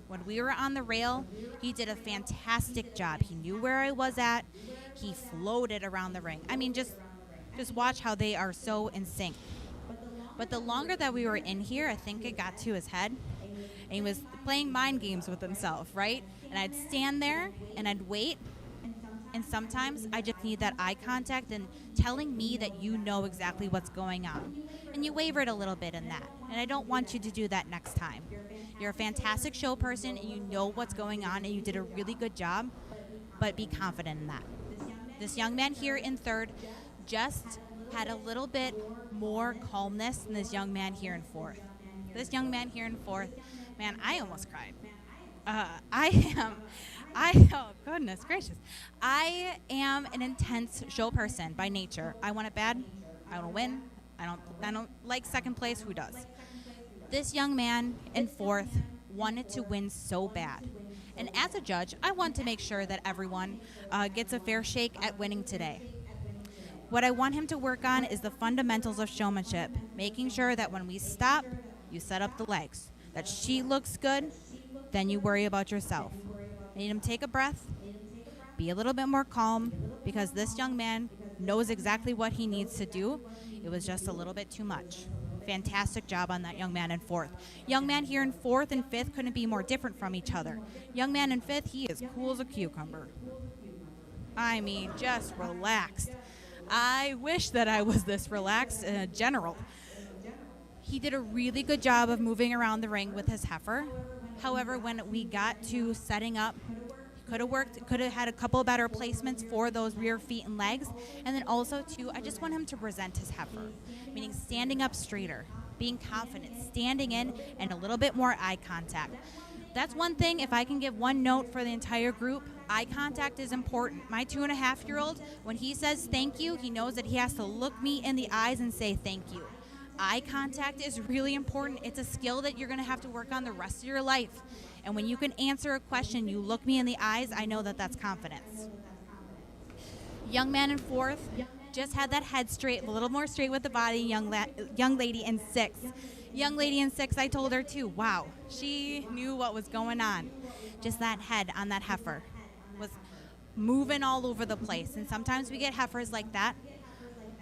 When we were on the rail, he did a fantastic job. He knew where I was at. He floated around the ring. I mean, just watch how they are so in sync. But the longer that we were in here, I think it got to his head. And he was playing mind games with himself, right? And I'd stand there and I'd wait. And sometimes I just need that eye contact and telling me that you know exactly what's going on. And you wavered a little bit in that. And I don't want you to do that next time. You're a fantastic show person and you know what's going on and you did a really good job, but be confident in that. This young man here in third just had a little bit more calmness than this young man here in fourth. This young man here in fourth, man, I almost cried. Oh goodness gracious. I am an intense show person by nature. I want it bad. I want to win. I don't like second place. Who does? This young man in fourth wanted to win so bad. And as a judge, I want to make sure that everyone gets a fair shake at winning today. What I want him to work on is the fundamentals of showmanship, making sure that when we stop, you set up the legs, that she looks good, then you worry about yourself. I need him to take a breath, be a little bit more calm, because this young man knows exactly what he needs to do. It was just a little bit too much. Fantastic job on that young man in fourth. Young man here in fourth and fifth couldn't be more different from each other. Young man in fifth, he is cool as a cucumber. I mean, just relaxed. I wish that I was this relaxed in general. He did a really good job of moving around the ring with his heifer. However, when we got to setting up, could have had a couple of better placements for those rear feet and legs. And then also, too, I just want him to present his heifer, meaning standing up straighter, being confident, standing in, and a little bit more eye contact. That's one thing, if I can give one note for the entire group, eye contact is important. My 2.5-year-old, when he says thank you, he knows that he has to look me in the eyes and say thank you. Eye contact is really important. It's a skill that you're going to have to work on the rest of your life. And when you can answer a question, you look me in the eyes, I know that that's confidence. Young man in fourth just had that head straight, a little more straight with the body. Young lady in sixth. Young lady in sixth, I told her too, wow, she knew what was going on. Just that head on that heifer was moving all over the place. And sometimes we get heifers like that,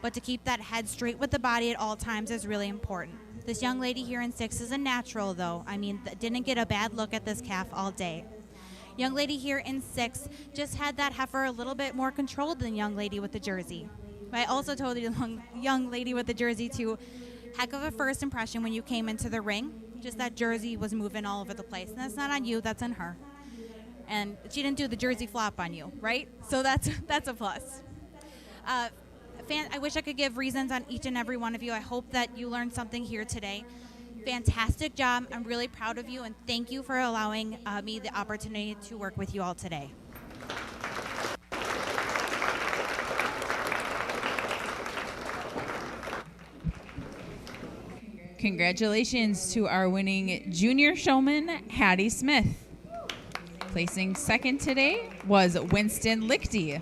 but to keep that head straight with the body at all times is really important. This young lady here in sixth is a natural, though. I mean, didn't get a bad look at this calf all day. Young lady here in sixth just had that heifer a little bit more controlled than young lady with the jersey. I also told the young lady with the jersey, too, heck of a first impression when you came into the ring. Just that jersey was moving all over the place. And that's not on you, that's on her. And she didn't do the jersey flop on you, right? So that's a plus. I wish I could give reasons on each and every one of you. I hope that you learned something here today. Fantastic job. I'm really proud of you, and thank you for allowing me the opportunity to work with you all today. Congratulations to our winning junior showman, Hattie Smith. Placing second today was Winston Lichty.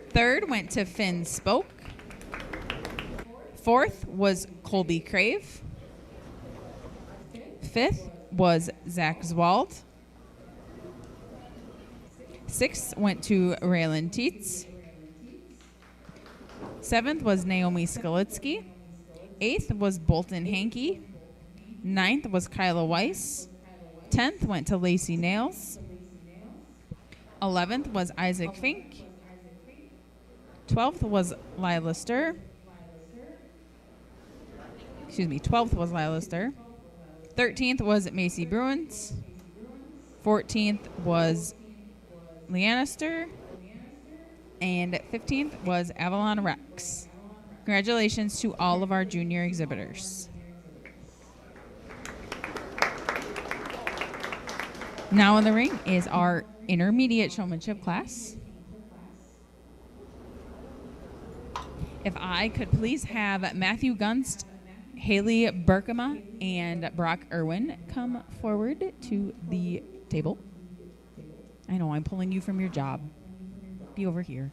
Third went to Finn Spoke. Fourth was Colby Crave. Fifth was Zach Zwald. Sixth went to Raylan Tietz. Seventh was Naomi Skolitsky. Eighth was Bolton Hankey. Ninth was Kyla Weiss. 10th went to Lacey Nails. 11th was Isaac Fink. 12th was Lila Stir. 12th was Lila Stir. 13th was Macy Bruins. 14th was Leanna Stir. And 15th was Avalon Rex. Congratulations to all of our junior exhibitors. Now in the ring is our intermediate showmanship class. If I could please have Matthew Gunst, Haley Berkema, and Brock Irwin come forward to the table. I know, I'm pulling you from your job. Be over here.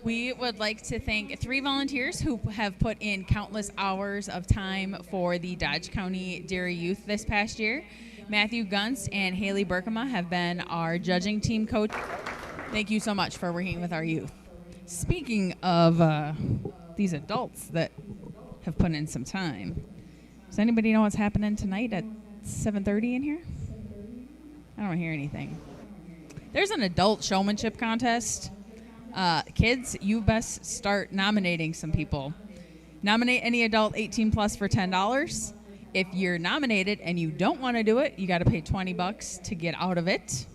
We would like to thank 3 volunteers who have put in countless hours of time for the Dodge County Dairy Youth this past year. Matthew Gunst and Haley Berkema have been our judging team coach. Thank you so much for working with our youth. Speaking of these adults that have put in some time, does anybody know what's happening tonight at 7:30 in here? I don't hear anything. There's an adult showmanship contest. Kids, you best start nominating some people. Nominate any adult 18 plus for $10. If you're nominated and you don't want to do it, you got to pay $20 to get out of it.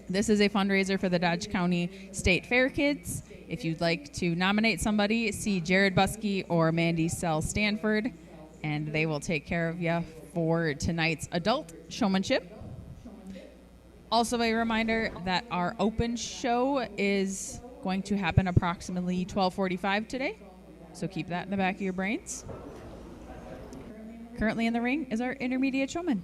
This is a fundraiser for the Dodge County State Fair kids. If you'd like to nominate somebody, see Jared Buskey or Mandy Sell Stanford, and they will take care of you for tonight's adult showmanship. Also a reminder that our open show is going to happen approximately 12:45 today, so keep that in the back of your brains. Currently in the ring is our intermediate showman.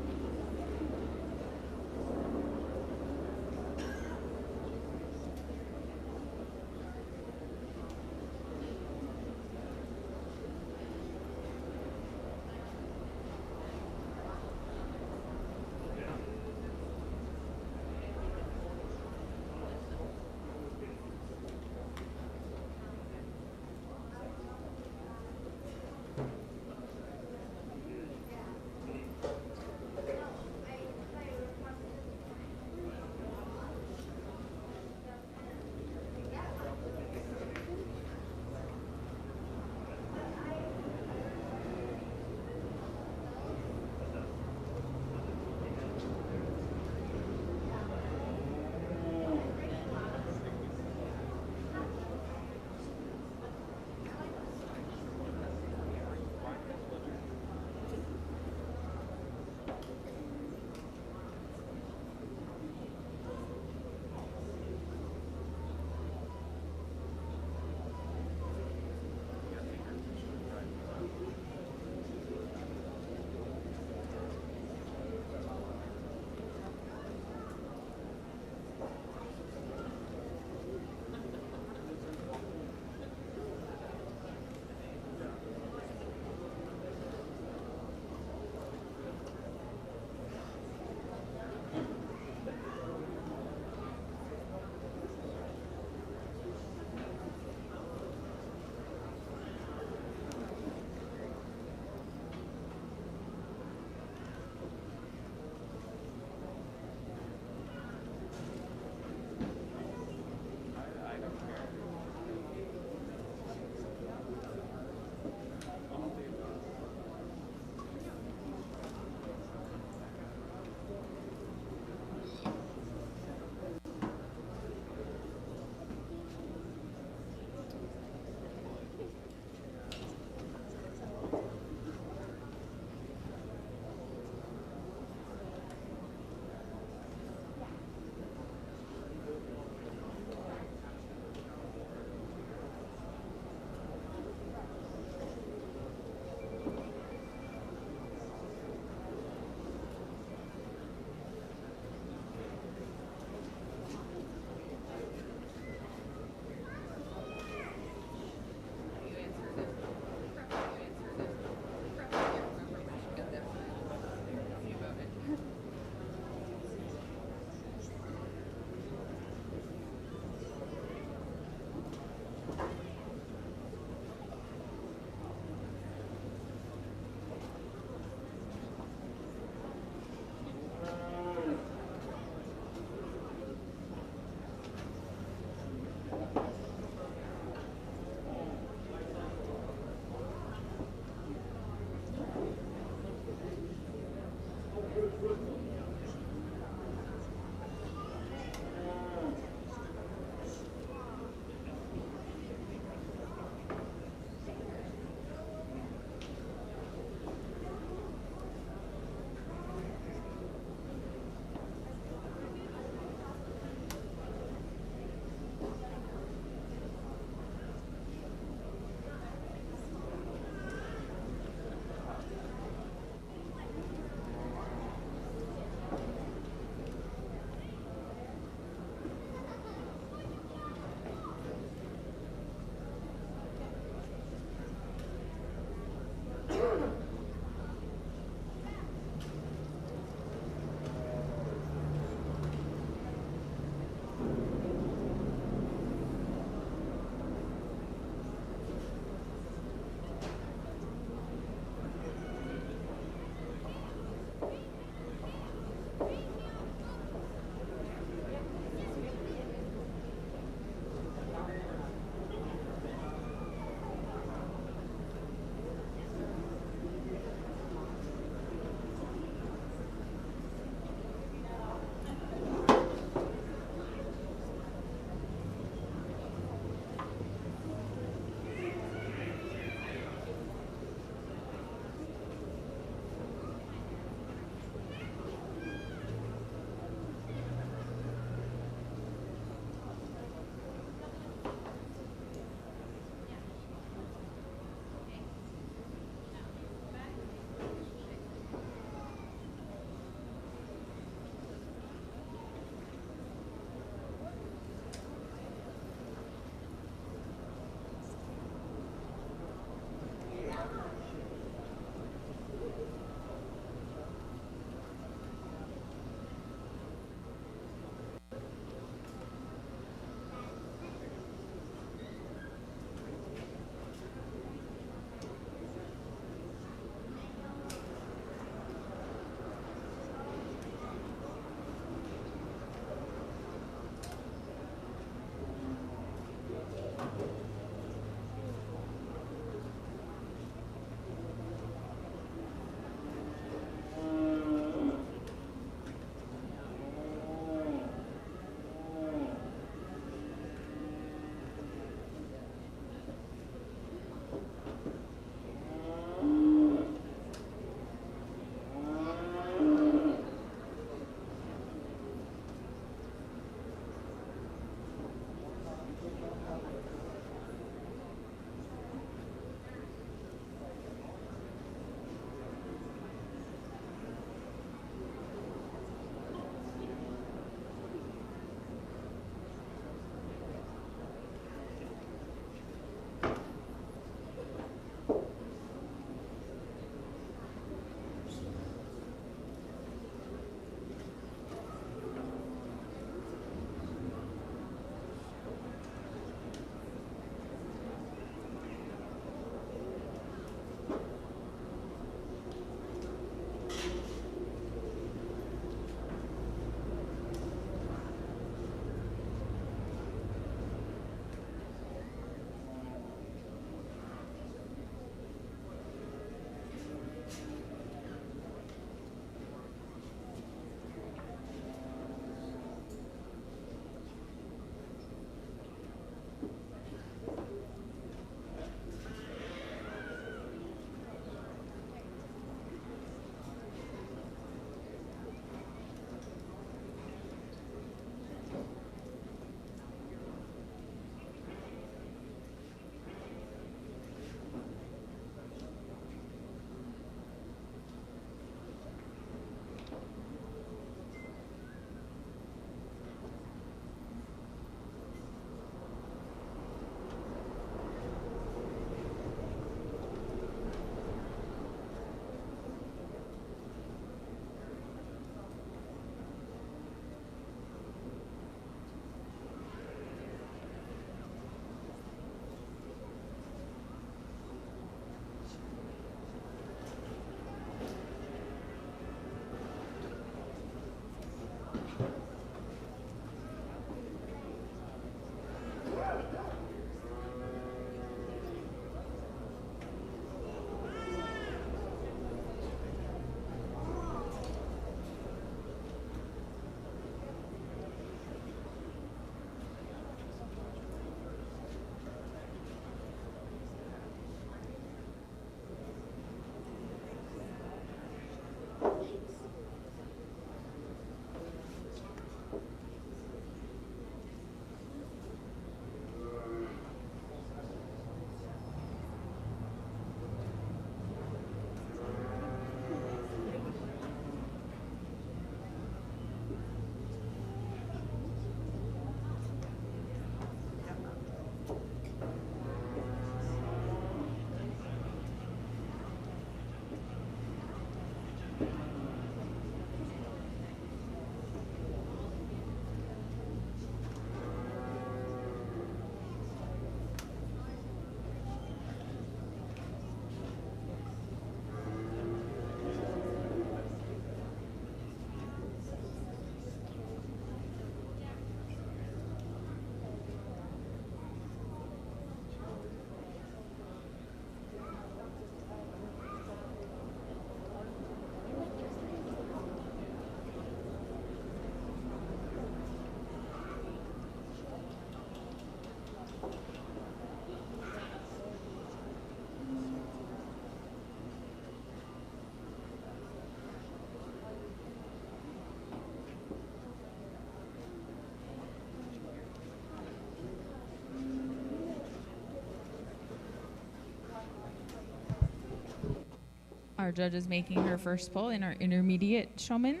Our judge is making her first pull, and our intermediate showman,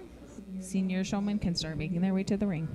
senior showman can start making their way to the ring.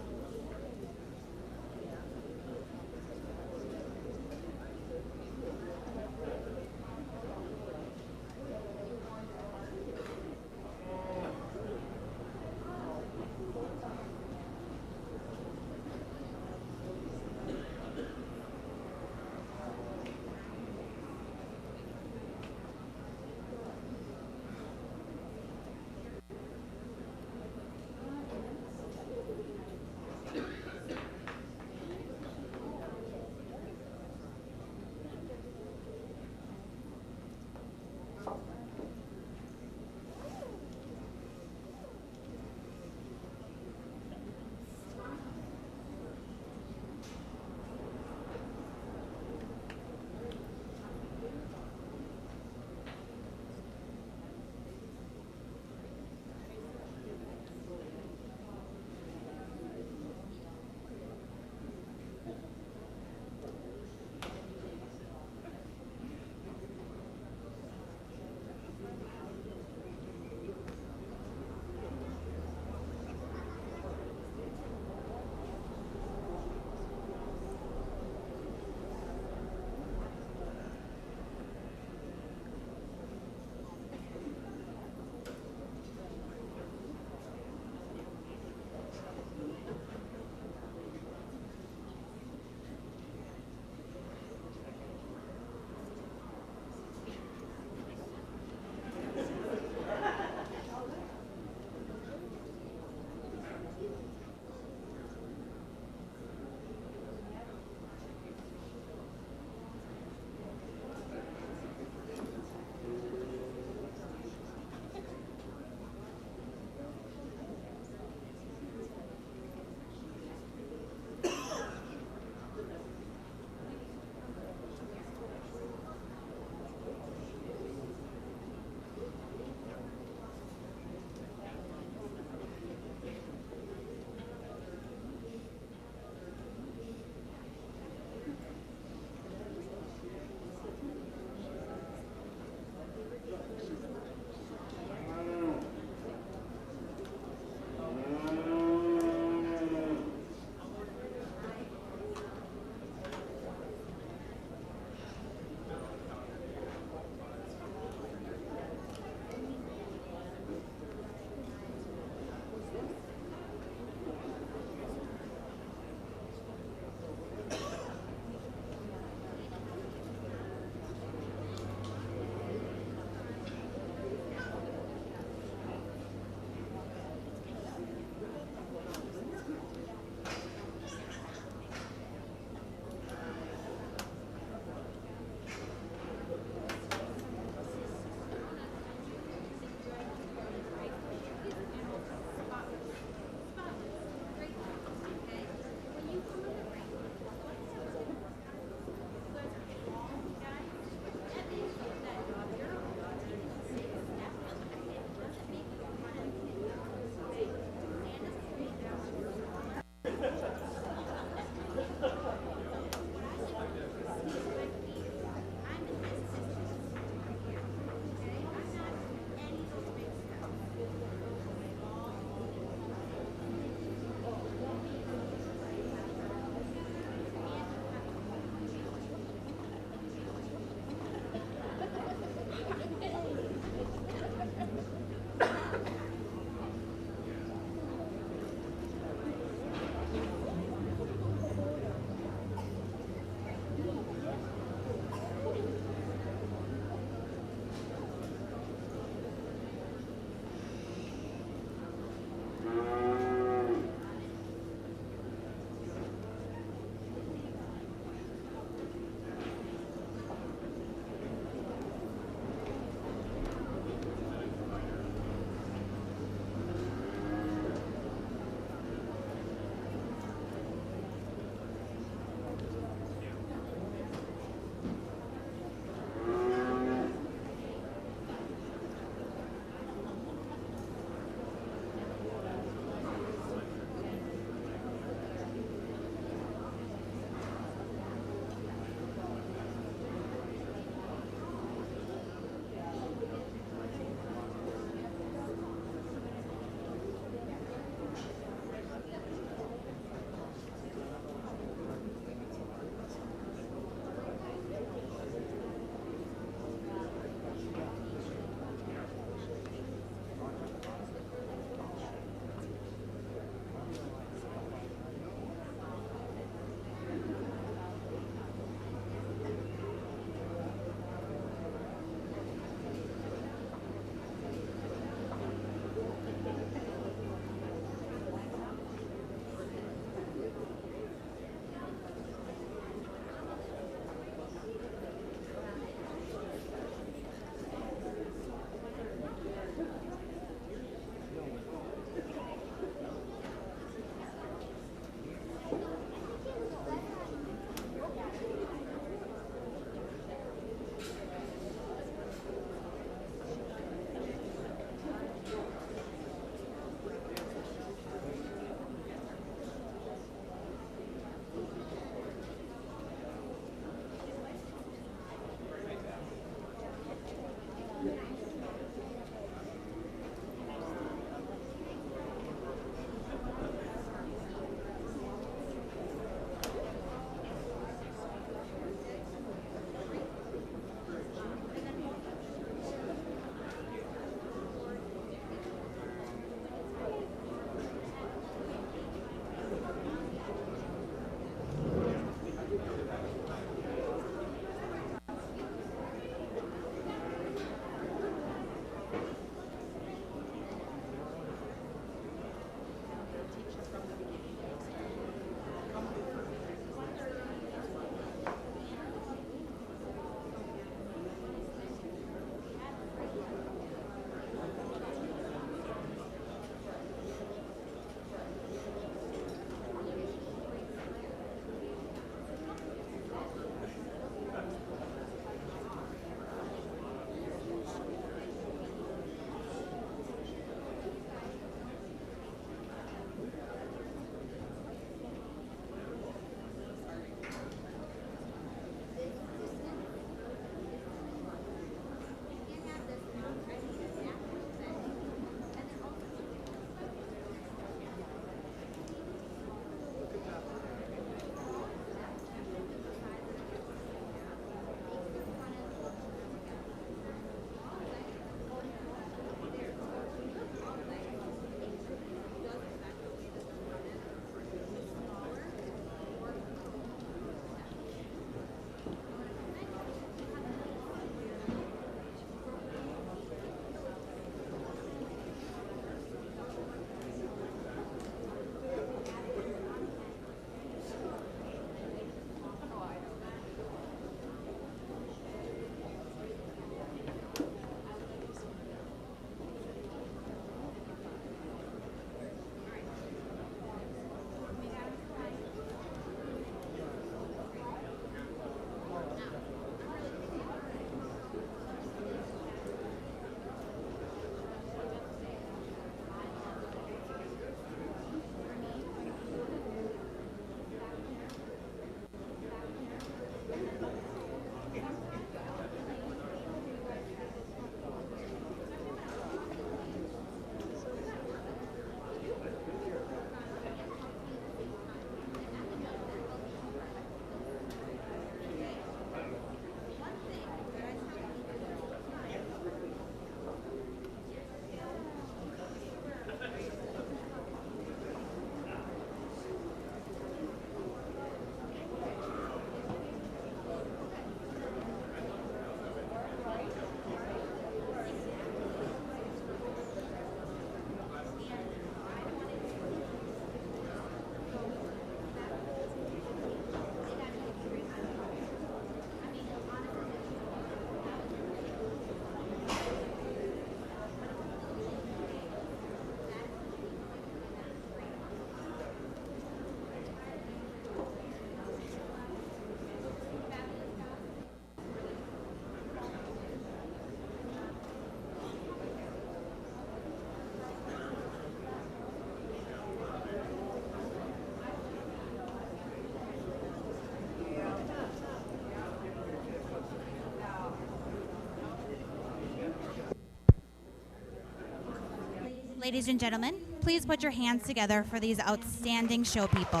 Ladies and gentlemen, please put your hands together for these outstanding show people.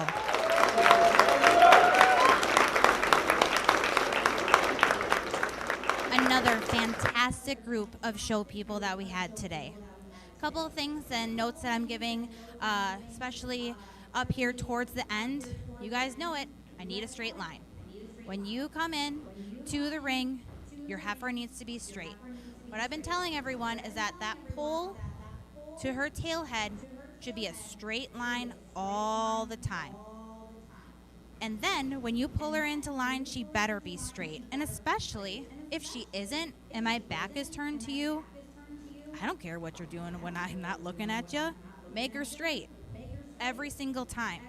Another fantastic group of show people that we had today. A couple of things and notes that I'm giving, especially up here towards the end. You guys know it. I need a straight line. When you come in to the ring, your heifer needs to be straight. What I've been telling everyone is that pole to her tail head should be a straight line all the time. And then when you pull her into line, she better be straight. And especially if she isn't and my back is turned to you, I don't care what you're doing when I'm not looking at you. Make her straight every single time.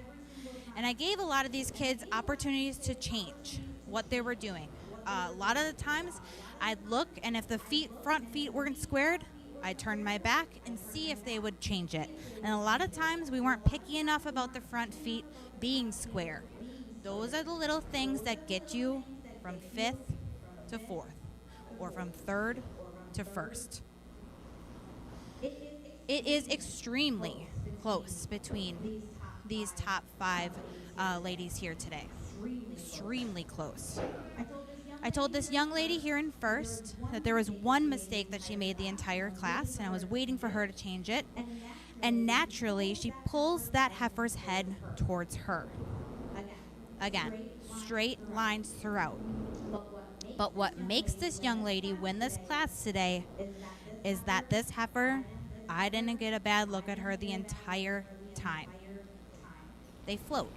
And I gave a lot of these kids opportunities to change what they were doing. A lot of the times I'd look, and if the front feet weren't squared, I'd turn my back and see if they would change it. And a lot of times we weren't picky enough about the front feet being square. Those are the little things that get you from 5th to 4th, or from 3rd to 1st. It is extremely close between these top 5 ladies here today. Extremely close. I told this young lady here in 1st that there was one mistake that she made the entire class, and I was waiting for her to change it. And naturally, she pulls that heifer's head towards her. Again, straight lines throughout. But what makes this young lady win this class today is that this heifer, I didn't get a bad look at her the entire time. They float.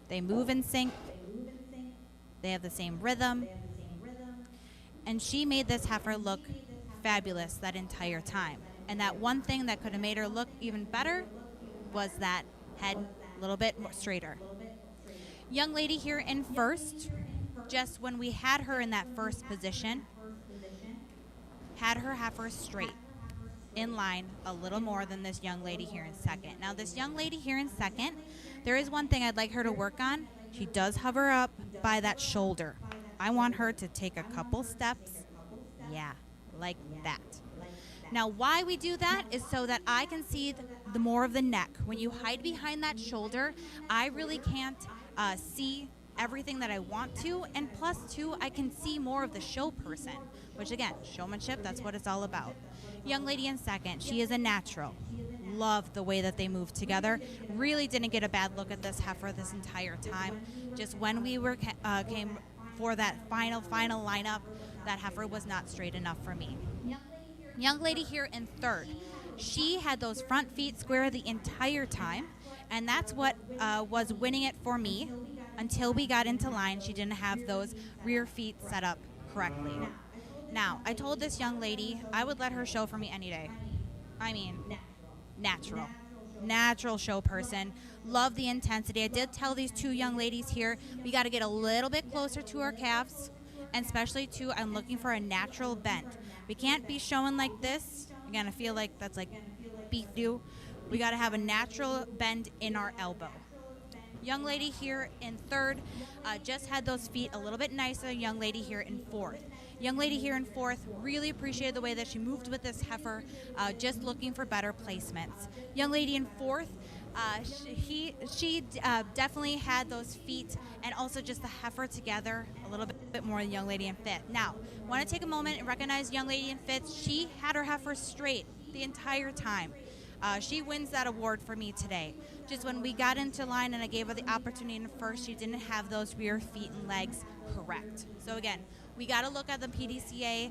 They move in sync. They have the same rhythm. And she made this heifer look fabulous that entire time. And that one thing that could have made her look even better was that head a little bit more straighter. Young lady here in 1st, just when we had her in that 1st position, had her heifer straight, in line a little more than this young lady here in 2nd. Now this young lady here in 2nd, there is one thing I'd like her to work on. She does hover up by that shoulder. I want her to take a couple steps, yeah, like that. Now why we do that is so that I can see the more of the neck. When you hide behind that shoulder, I really can't see everything that I want to, and plus too, I can see more of the show person, which again, showmanship, that's what it's all about. Young lady in 2nd, she is a natural. Love the way that they move together. Really didn't get a bad look at this heifer this entire time. Just when we were came for that final lineup, that heifer was not straight enough for me. Young lady here in 3rd, she had those front feet square the entire time, and that's what was winning it for me. Until we got into line, she didn't have those rear feet set up correctly. Now, I told this young lady I would let her show for me any day. I mean, natural show person. Love the intensity. I did tell these 2 young ladies here, we got to get a little bit closer to our calves, and especially too, I'm looking for a natural bend. We can't be showing like this. Again, I feel like that's like beef do. We got to have a natural bend in our elbow. Young lady here in 3rd just had those feet a little bit nicer. Young lady here in 4th. Young lady here in 4th really appreciated the way that she moved with this heifer, just looking for better placements. Young lady in 4th, she definitely had those feet and also just the heifer together a little bit more than young lady in 5th. Now, I want to take a moment and recognize young lady in 5th. She had her heifer straight the entire time. She wins that award for me today. Just when we got into line and I gave her the opportunity in 1st, she didn't have those rear feet and legs correct. So again, we got to look at the PDCA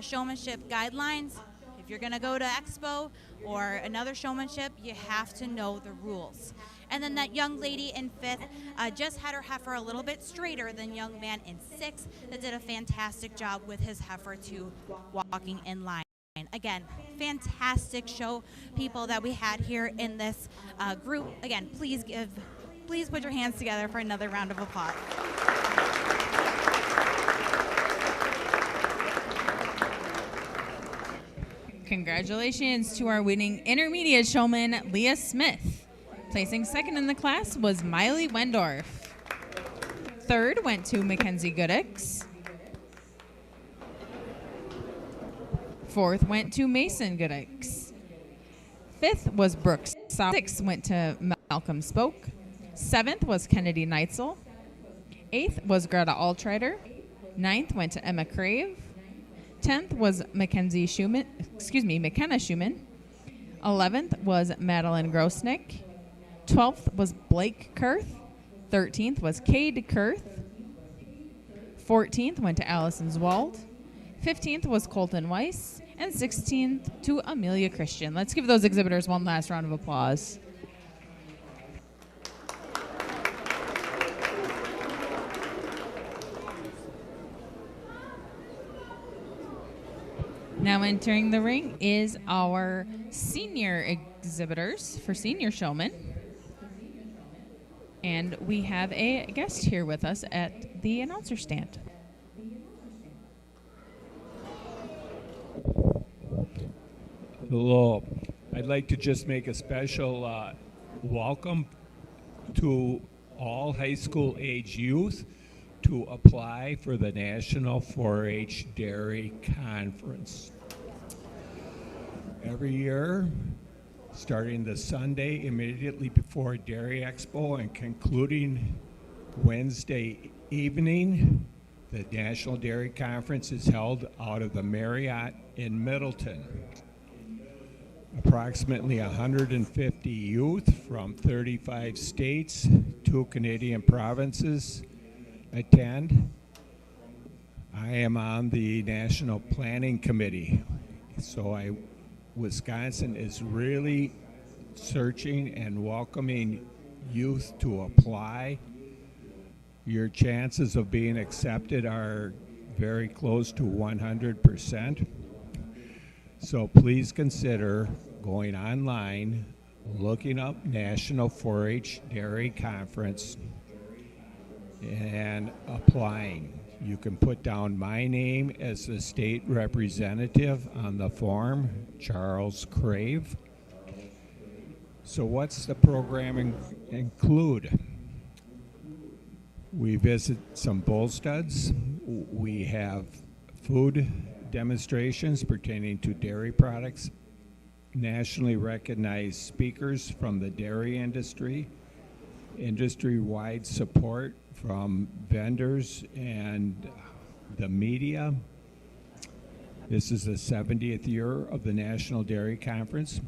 showmanship guidelines. If you're going to go to Expo or another showmanship, you have to know the rules. And then that young lady in 5th just had her heifer a little bit straighter than young man in 6th that did a fantastic job with his heifer too, walking in line. Again, fantastic show people that we had here in this group. Again, please put your hands together for another round of applause. Congratulations to our winning intermediate showman, Leah Smith. Placing 2nd in the class was Miley Wendorf. 3rd went to Mackenzie Goodix. 4th went to Mason Goodix. 5th was Brooks. 6th went to Malcolm Spoke. 7th was Kennedy Neitzel. 8th was Greta Altrider. 9th went to Emma Crave. 10th was McKenna Schumann. 11th was Madeline Grosnick. 12th was Blake Kurth. 13th was Cade Kurth. 14th went to Allison Zwald. 15th was Colton Weiss. And 16th to Amelia Christian. Let's give those exhibitors one last round of applause. Now entering the ring is our senior exhibitors for senior showmen. And we have a guest here with us at the announcer stand. Hello. I'd like to just make a special welcome to all high school age youth to apply for the National 4-H Dairy Conference. Every year, starting the Sunday immediately before Dairy Expo and concluding Wednesday evening, the National Dairy Conference is held out of the Marriott in Middleton. Approximately 150 youth from 35 states, 2 Canadian provinces attend. I am on the National Planning Committee, so Wisconsin is really searching and welcoming youth to apply. Your chances of being accepted are very close to 100%. So please consider going online, looking up National 4-H Dairy Conference, and applying. You can put down my name as the state representative on the form, Charles Crave. So what's the programming include? We visit some bull studs. We have food demonstrations pertaining to dairy products, nationally recognized speakers from the dairy industry, industry-wide support from vendors and the media. This is the 70th year of the National Dairy Conference.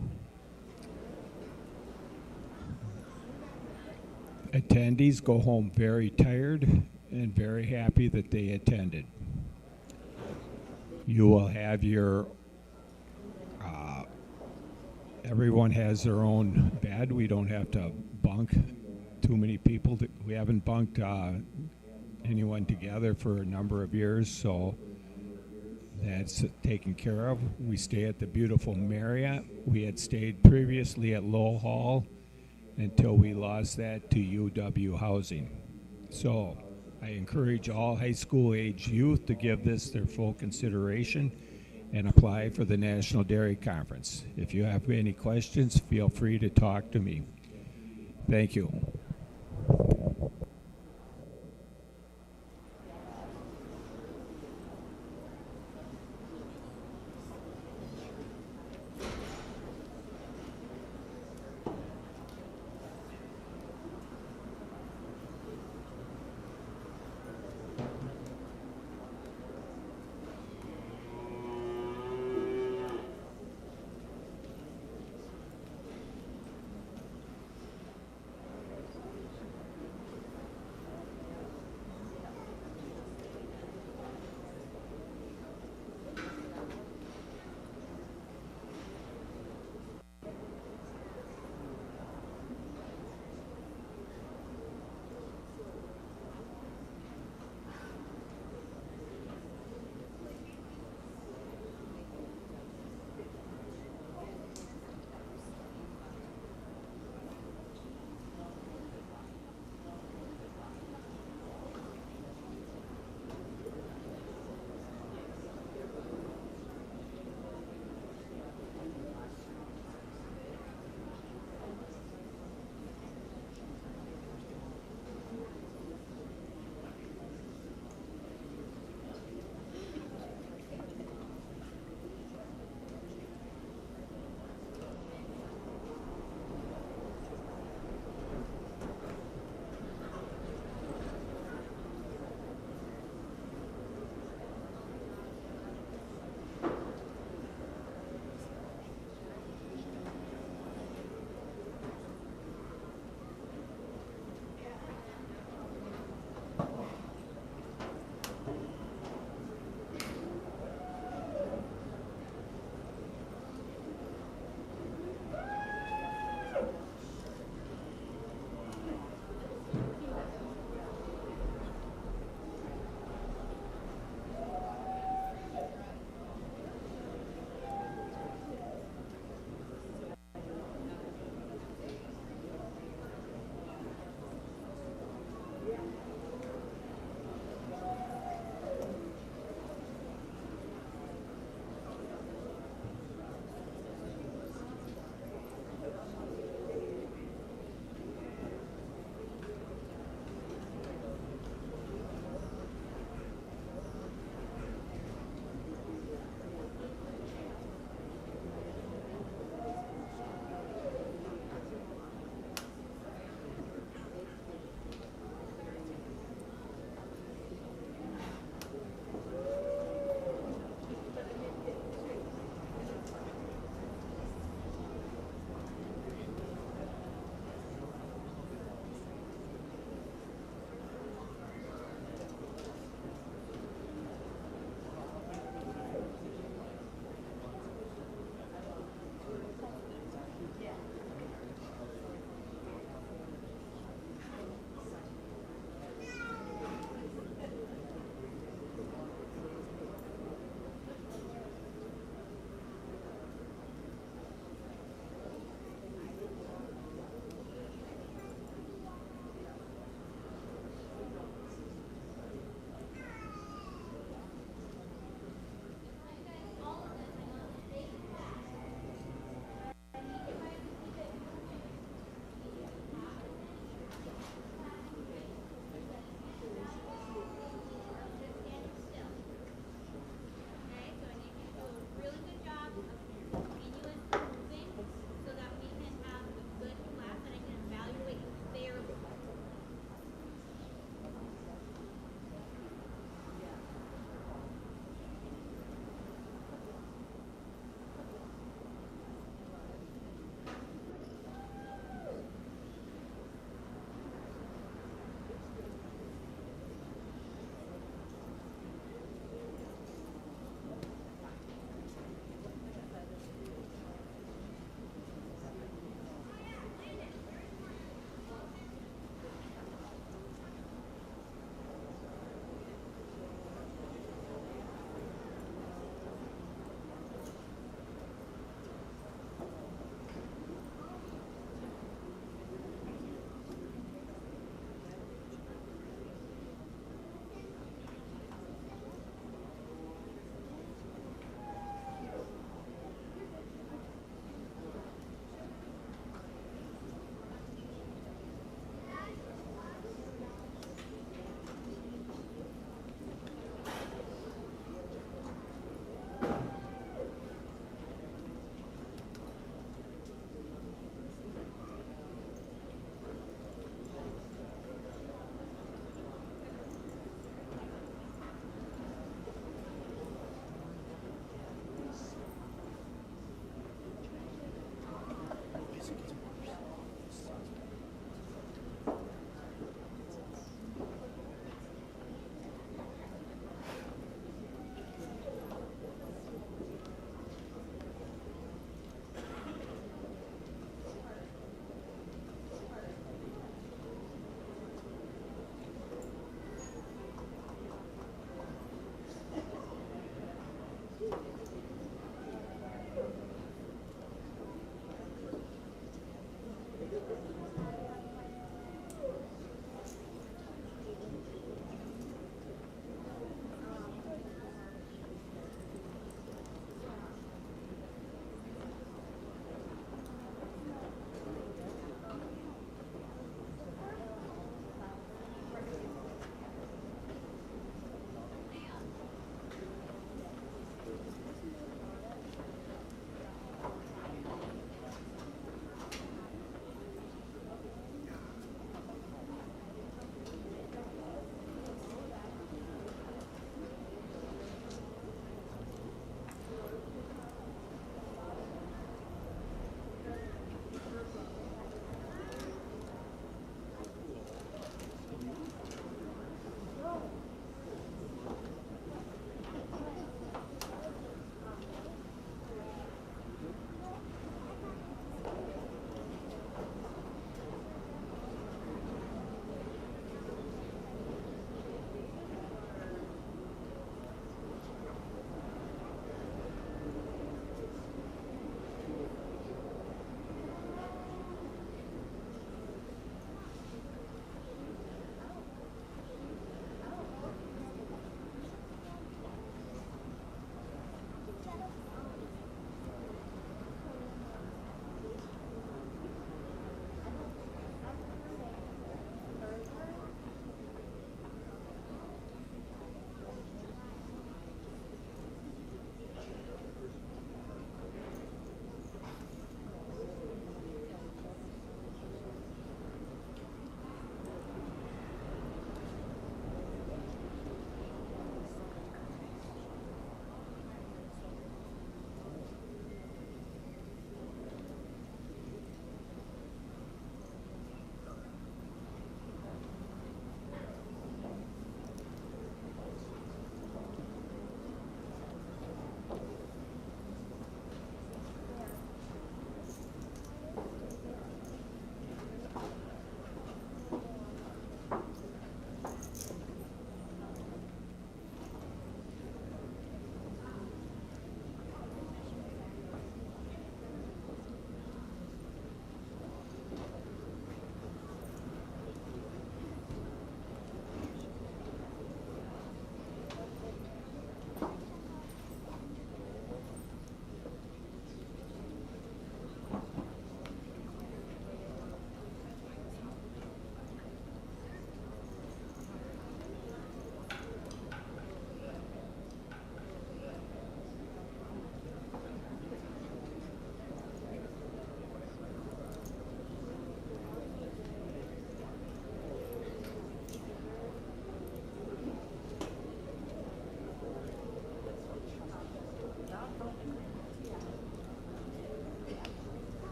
Attendees go home very tired and very happy that they attended. You will have your, everyone has their own bed. We don't have to bunk too many people. We haven't bunked anyone together for a number of years, so that's taken care of. We stay at the beautiful Marriott. We had stayed previously at Lowell Hall until we lost that to UW Housing. So I encourage all high school age youth to give this their full consideration and apply for the National Dairy Conference. If you have any questions, feel free to talk to me. Thank you.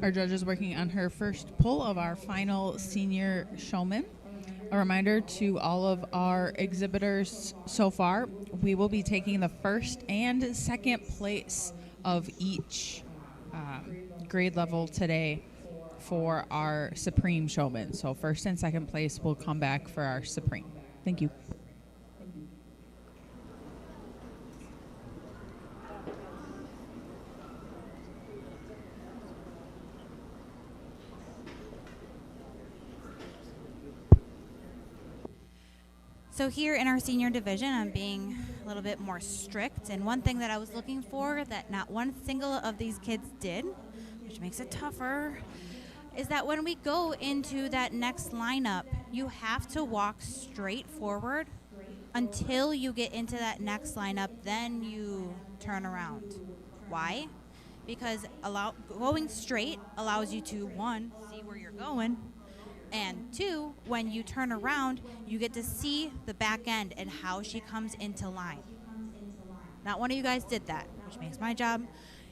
Our judge is working on her first pull of our final senior showman. A reminder to all of our exhibitors so far, we will be taking the first and second place of each grade level today for our Supreme Showman. So first and second place will come back for our Supreme. Thank you. So here in our senior division, I'm being a little bit more strict. And one thing that I was looking for that not one single of these kids did, which makes it tougher, is that when we go into that next lineup, you have to walk straight forward until you get into that next lineup, then you turn around. Why? Because going straight allows you to, one, see where you're going, and two, when you turn around, you get to see the back end and how she comes into line. Not one of you guys did that, which makes my job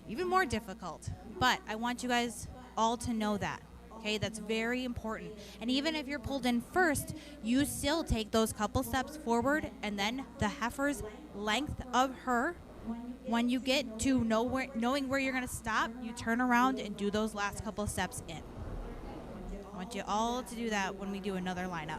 even more difficult. But I want you guys all to know that. Okay, that's very important. And even if you're pulled in first, you still take those couple steps forward, and then the heifer's length of her, when you get to knowing where you're going to stop, you turn around and do those last couple steps in. I want you all to do that when we do another lineup.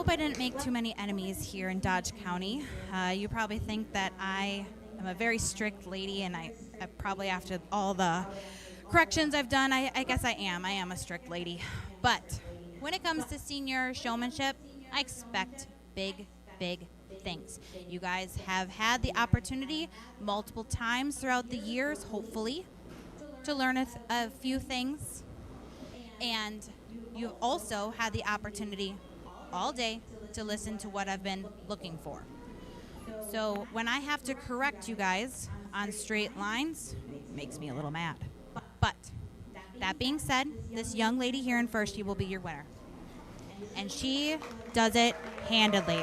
hope I didn't make too many enemies here in Dodge County. You probably think that I am a very strict lady, and I probably, after all the corrections I've done, I guess I am. I am a strict lady. But when it comes to senior showmanship, I expect big, big things. You guys have had the opportunity multiple times throughout the years, hopefully, to learn a few things. And you've also had the opportunity all day to listen to what I've been looking for. So when I have to correct you guys on straight lines, it makes me a little mad. But that being said, this young lady here in first, she will be your winner. And she does it handedly.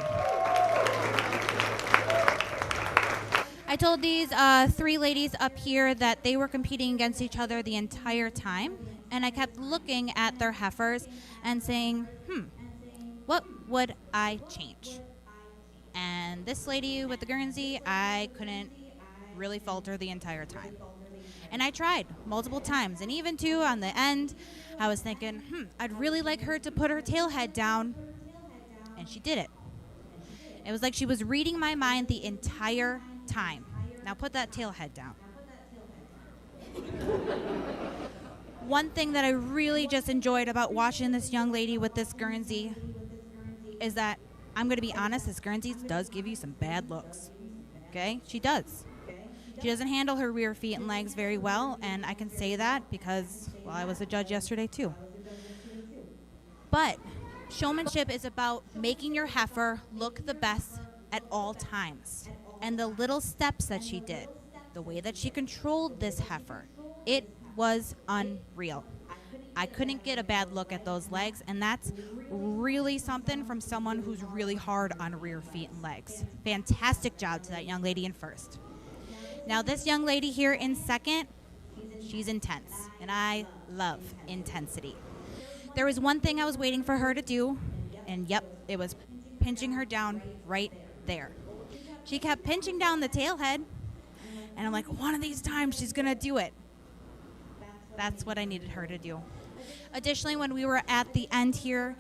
I told these 3 ladies up here that they were competing against each other the entire time, and I kept looking at their heifers and saying, what would I change? And this lady with the Guernsey, I couldn't really falter the entire time. And I tried multiple times, and even too on the end, I was thinking, I'd really like her to put her tail head down, and she did it. It was like she was reading my mind the entire time. Now put that tail head down. One thing that I really just enjoyed about watching this young lady with this Guernsey is that, I'm going to be honest, this Guernsey does give you some bad looks. Okay? She does. She doesn't handle her rear feet and legs very well, and I can say that because, well, I was a judge yesterday too. But showmanship is about making your heifer look the best at all times. And the little steps that she did, the way that she controlled this heifer, it was unreal. I couldn't get a bad look at those legs, and that's really something from someone who's really hard on rear feet and legs. Fantastic job to that young lady in first. Now this young lady here in second, she's intense, and I love intensity. There was one thing I was waiting for her to do, and yep, it was pinching her down right there. She kept pinching down the tail head, and I'm like, one of these times she's gonna do it. That's what I needed her to do. Additionally, when we were at the end here,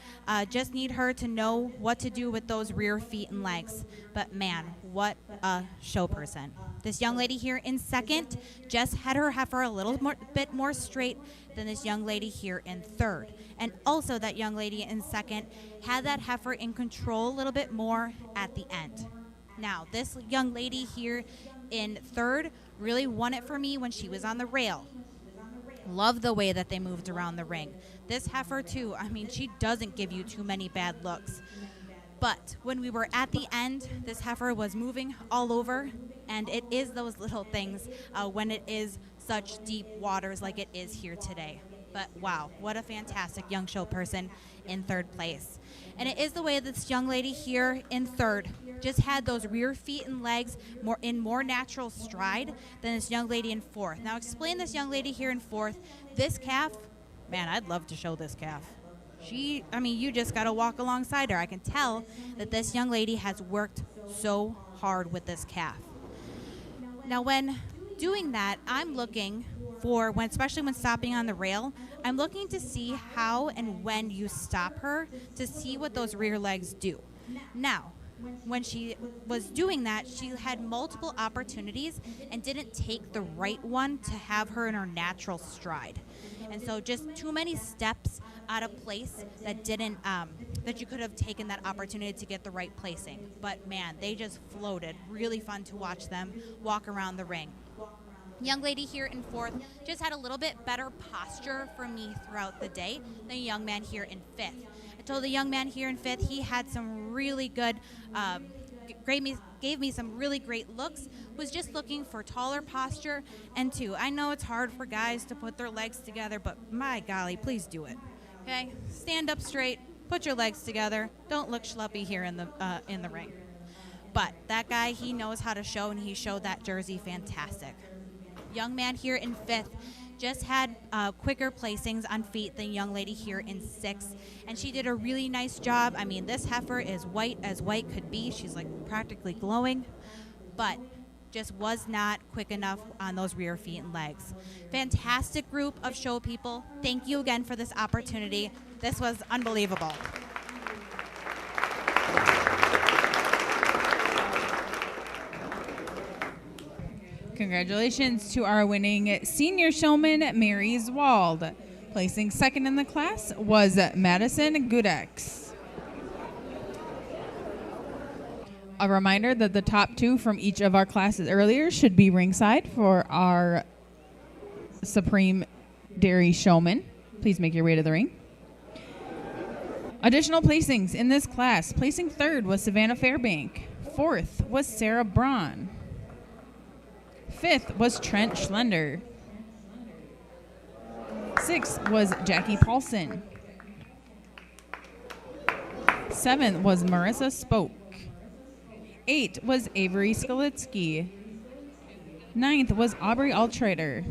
just need her to know what to do with those rear feet and legs. But man, what a show person. This young lady here in second just had her heifer a little bit more straight than this young lady here in third. And also that young lady in second had that heifer in control a little bit more at the end. Now, this young lady here in third really won it for me when she was on the rail. Love the way that they moved around the ring. This heifer too, I mean, she doesn't give you too many bad looks. But when we were at the end, this heifer was moving all over, and it is those little things when it is such deep waters like it is here today. But wow, what a fantastic young show person in third place. And it is the way this young lady here in third just had those rear feet and legs more natural stride than this young lady in fourth. Now explain this young lady here in fourth. This calf, man, I'd love to show this calf. You just got to walk alongside her. I can tell that this young lady has worked so hard with this calf. Now when doing that, I'm looking for, especially when stopping on the rail, I'm looking to see how and when you stop her to see what those rear legs do. Now, when she was doing that, she had multiple opportunities and didn't take the right one to have her in her natural stride. And so just too many steps out of place that didn't, that you could have taken that opportunity to get the right placing. But man, they just floated. Really fun to watch them walk around the ring. Young lady here in fourth just had a little bit better posture for me throughout the day than the young man here in fifth. I told the young man here in fifth he had some really good, gave me some really great looks, was just looking for taller posture. And two, I know it's hard for guys to put their legs together, but my golly, please do it. Okay, stand up straight, put your legs together, don't look schluppy here in the ring. But that guy, he knows how to show, and he showed that jersey fantastic. Young man here in fifth just had quicker placings on feet than young lady here in sixth, and she did a really nice job. I mean, this heifer is white as white could be. She's like practically glowing, but just was not quick enough on those rear feet and legs. Fantastic group of show people. Thank you again for this opportunity. This was unbelievable. Congratulations to our winning senior showman, Mary Zwald. Placing second in the class was Madison Gudex. A reminder that the top two from each of our classes earlier should be ringside for our Supreme Dairy Showman. Please make your way to the ring. Additional placings in this class. Placing third was Savannah Fairbank. Fourth was Sarah Braun. Fifth was Trent Schlender. Sixth was Jackie Paulson. Seventh was Marissa Spoke. Eighth was Avery Skalitsky. Ninth was Aubrey Altrider.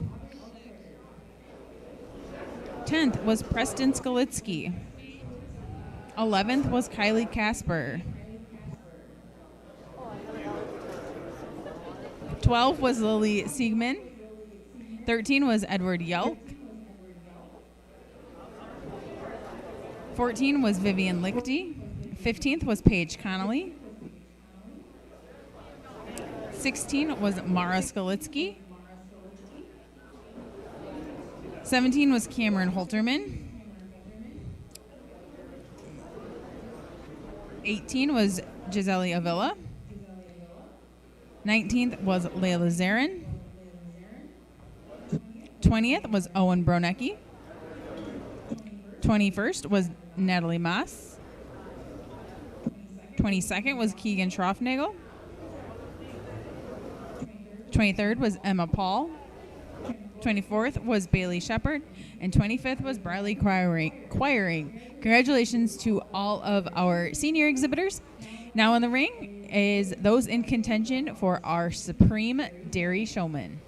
10th was Preston Skalitsky. 11th was Kylie Casper. 12 was Lily Siegman. 13 was Edward Yelk. 14 was Vivian Lichty. 15th was Paige Connolly. 16 was Mara Skalitsky. 17 was Cameron Holterman. 18 was Gisele Avila. 19th was Layla Zarin. 20th was Owen Bronecki. 21st was Natalie Maas. 22nd was Keegan Schroffnagel. 23rd was Emma Paul. 24th was Bailey Shepard. And 25th was Briley Quiring. Congratulations to all of our senior exhibitors. Now in the ring is those in contention for our Supreme Dairy Showman.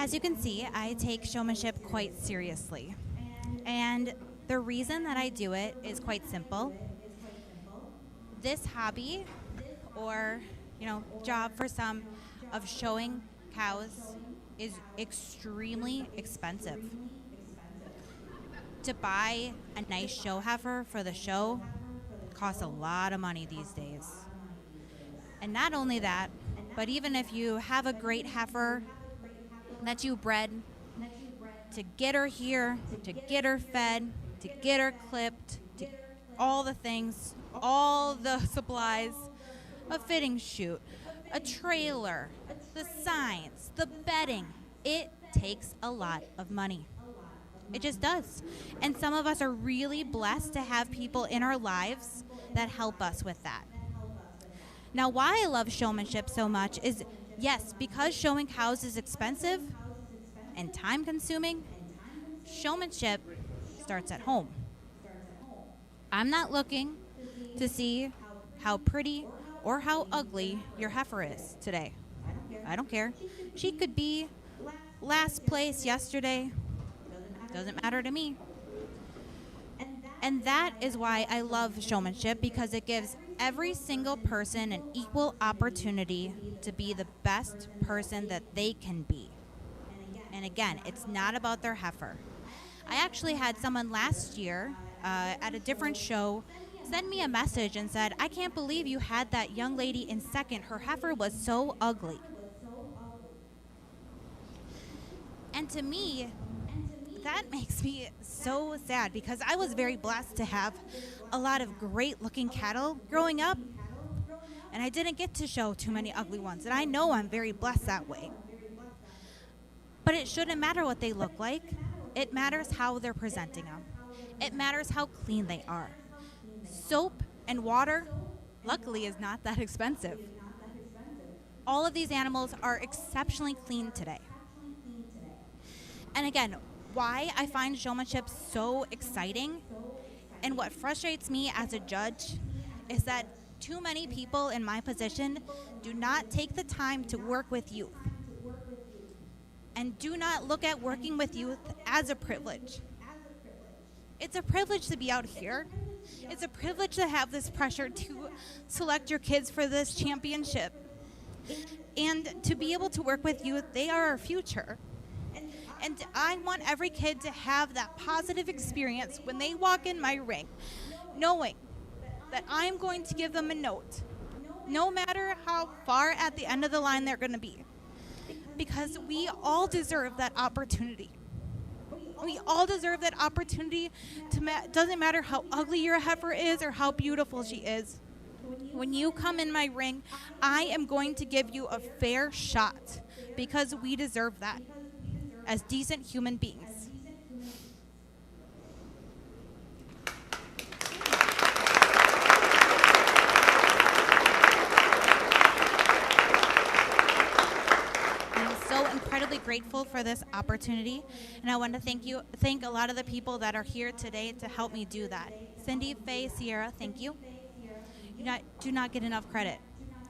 As you can see, I take showmanship quite seriously. And the reason that I do it is quite simple. This hobby, or job for some, of showing cows is extremely expensive. To buy a nice show heifer for the show costs a lot of money these days. And not only that, but even if you have a great heifer that you bred to get her here, to get her fed, to get her clipped, to all the things, all the supplies, a fitting chute, a trailer, the signs, the bedding. It takes a lot of money. It just does. And some of us are really blessed to have people in our lives that help us with that. Now, why I love Showmanship so much is, yes, because showing cows is expensive and time consuming, Showmanship starts at home. I'm not looking to see how pretty or how ugly your heifer is today. I don't care. She could be last place yesterday. Doesn't matter to me. And that is why I love Showmanship, because it gives every single person an equal opportunity to be the best person that they can be. And again, it's not about their heifer. I actually had someone last year at a different show send me a message and said, "I can't believe you had that young lady in second. Her heifer was so ugly." And to me, that makes me so sad, because I was very blessed to have a lot of great looking cattle growing up, and I didn't get to show too many ugly ones, and I know I'm very blessed that way. But it shouldn't matter what they look like. It matters how they're presenting them. It matters how clean they are. Soap and water, luckily, is not that expensive. All of these animals are exceptionally clean today. And again, why I find Showmanship so exciting and what frustrates me as a judge is that too many people in my position do not take the time to work with youth and do not look at working with youth as a privilege. It's a privilege to be out here. It's a privilege to have this pressure to select your kids for this championship. And to be able to work with youth, they are our future. And I want every kid to have that positive experience when they walk in my ring, knowing that I'm going to give them a note, no matter how far at the end of the line they're going to be. Because we all deserve that opportunity. We all deserve that opportunity. Doesn't matter how ugly your heifer is or how beautiful she is. When you come in my ring, I am going to give you a fair shot, because we deserve that as decent human beings. I'm so incredibly grateful for this opportunity, and I want to thank a lot of the people that are here today to help me do that. Cindy, Faye, Sierra, thank you. You do not get enough credit.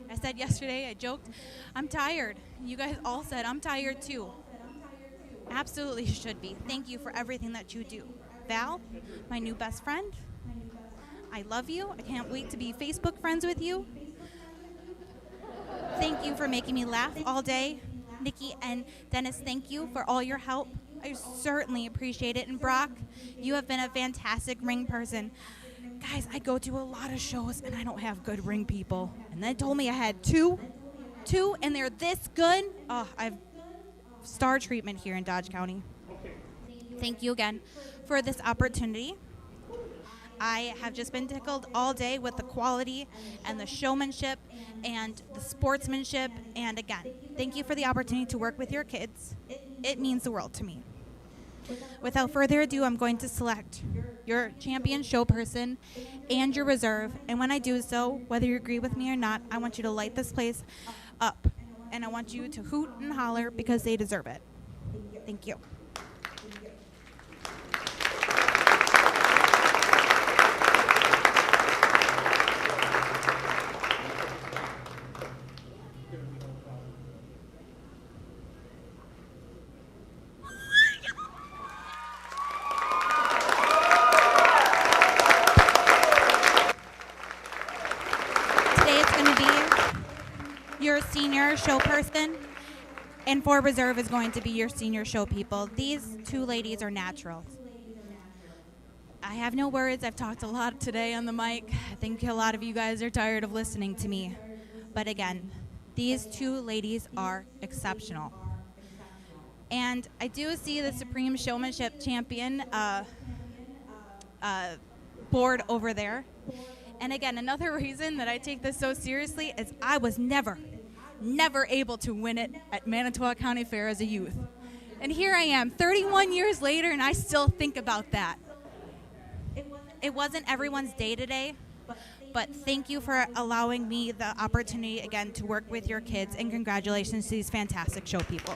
I said yesterday, I joked, I'm tired. You guys all said, I'm tired too. Absolutely should be. Thank you for everything that you do. Val, my new best friend, I love you. I can't wait to be Facebook friends with you. Thank you for making me laugh all day. Nikki and Dennis, thank you for all your help. I certainly appreciate it. And Brock, you have been a fantastic ring person. Guys, I go to a lot of shows and I don't have good ring people. And they told me I had two, and they're this good. Oh, I've star treatment here in Dodge County. Thank you again for this opportunity. I have just been tickled all day with the quality and the showmanship and the sportsmanship. And again, thank you for the opportunity to work with your kids. It means the world to me. Without further ado, I'm going to select your champion show person and your reserve. And when I do so, whether you agree with me or not, I want you to light this place up. And I want you to hoot and holler, because they deserve it. Thank you. Today it's going to be your senior show person, and for reserve is going to be your senior show people. These two ladies are naturals. I have no words. I've talked a lot today on the mic. I think a lot of you guys are tired of listening to me. But again, these two ladies are exceptional. And I do see the Supreme Showmanship Champion board over there. And again, another reason that I take this so seriously is I was never able to win it at Manitowoc County Fair as a youth. And here I am, 31 years later, and I still think about that. It wasn't everyone's day today, but thank you for allowing me the opportunity again to work with your kids, and congratulations to these fantastic show people.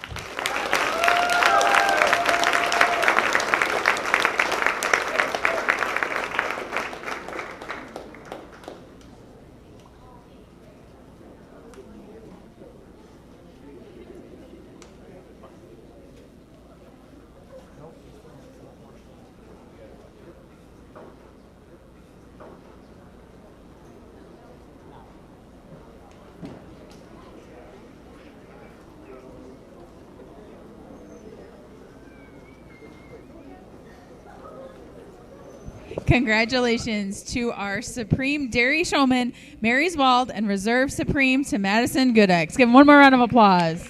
Congratulations to our Supreme Dairy Showman, Mary's Wald, and Reserve Supreme to Madison Goodex. Give them one more round of applause.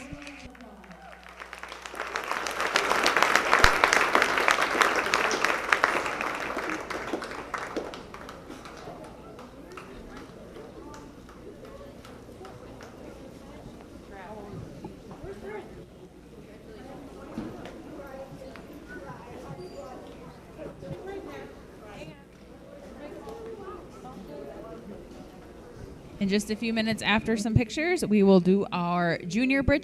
In just a few minutes after some pictures, we will do our Junior Britches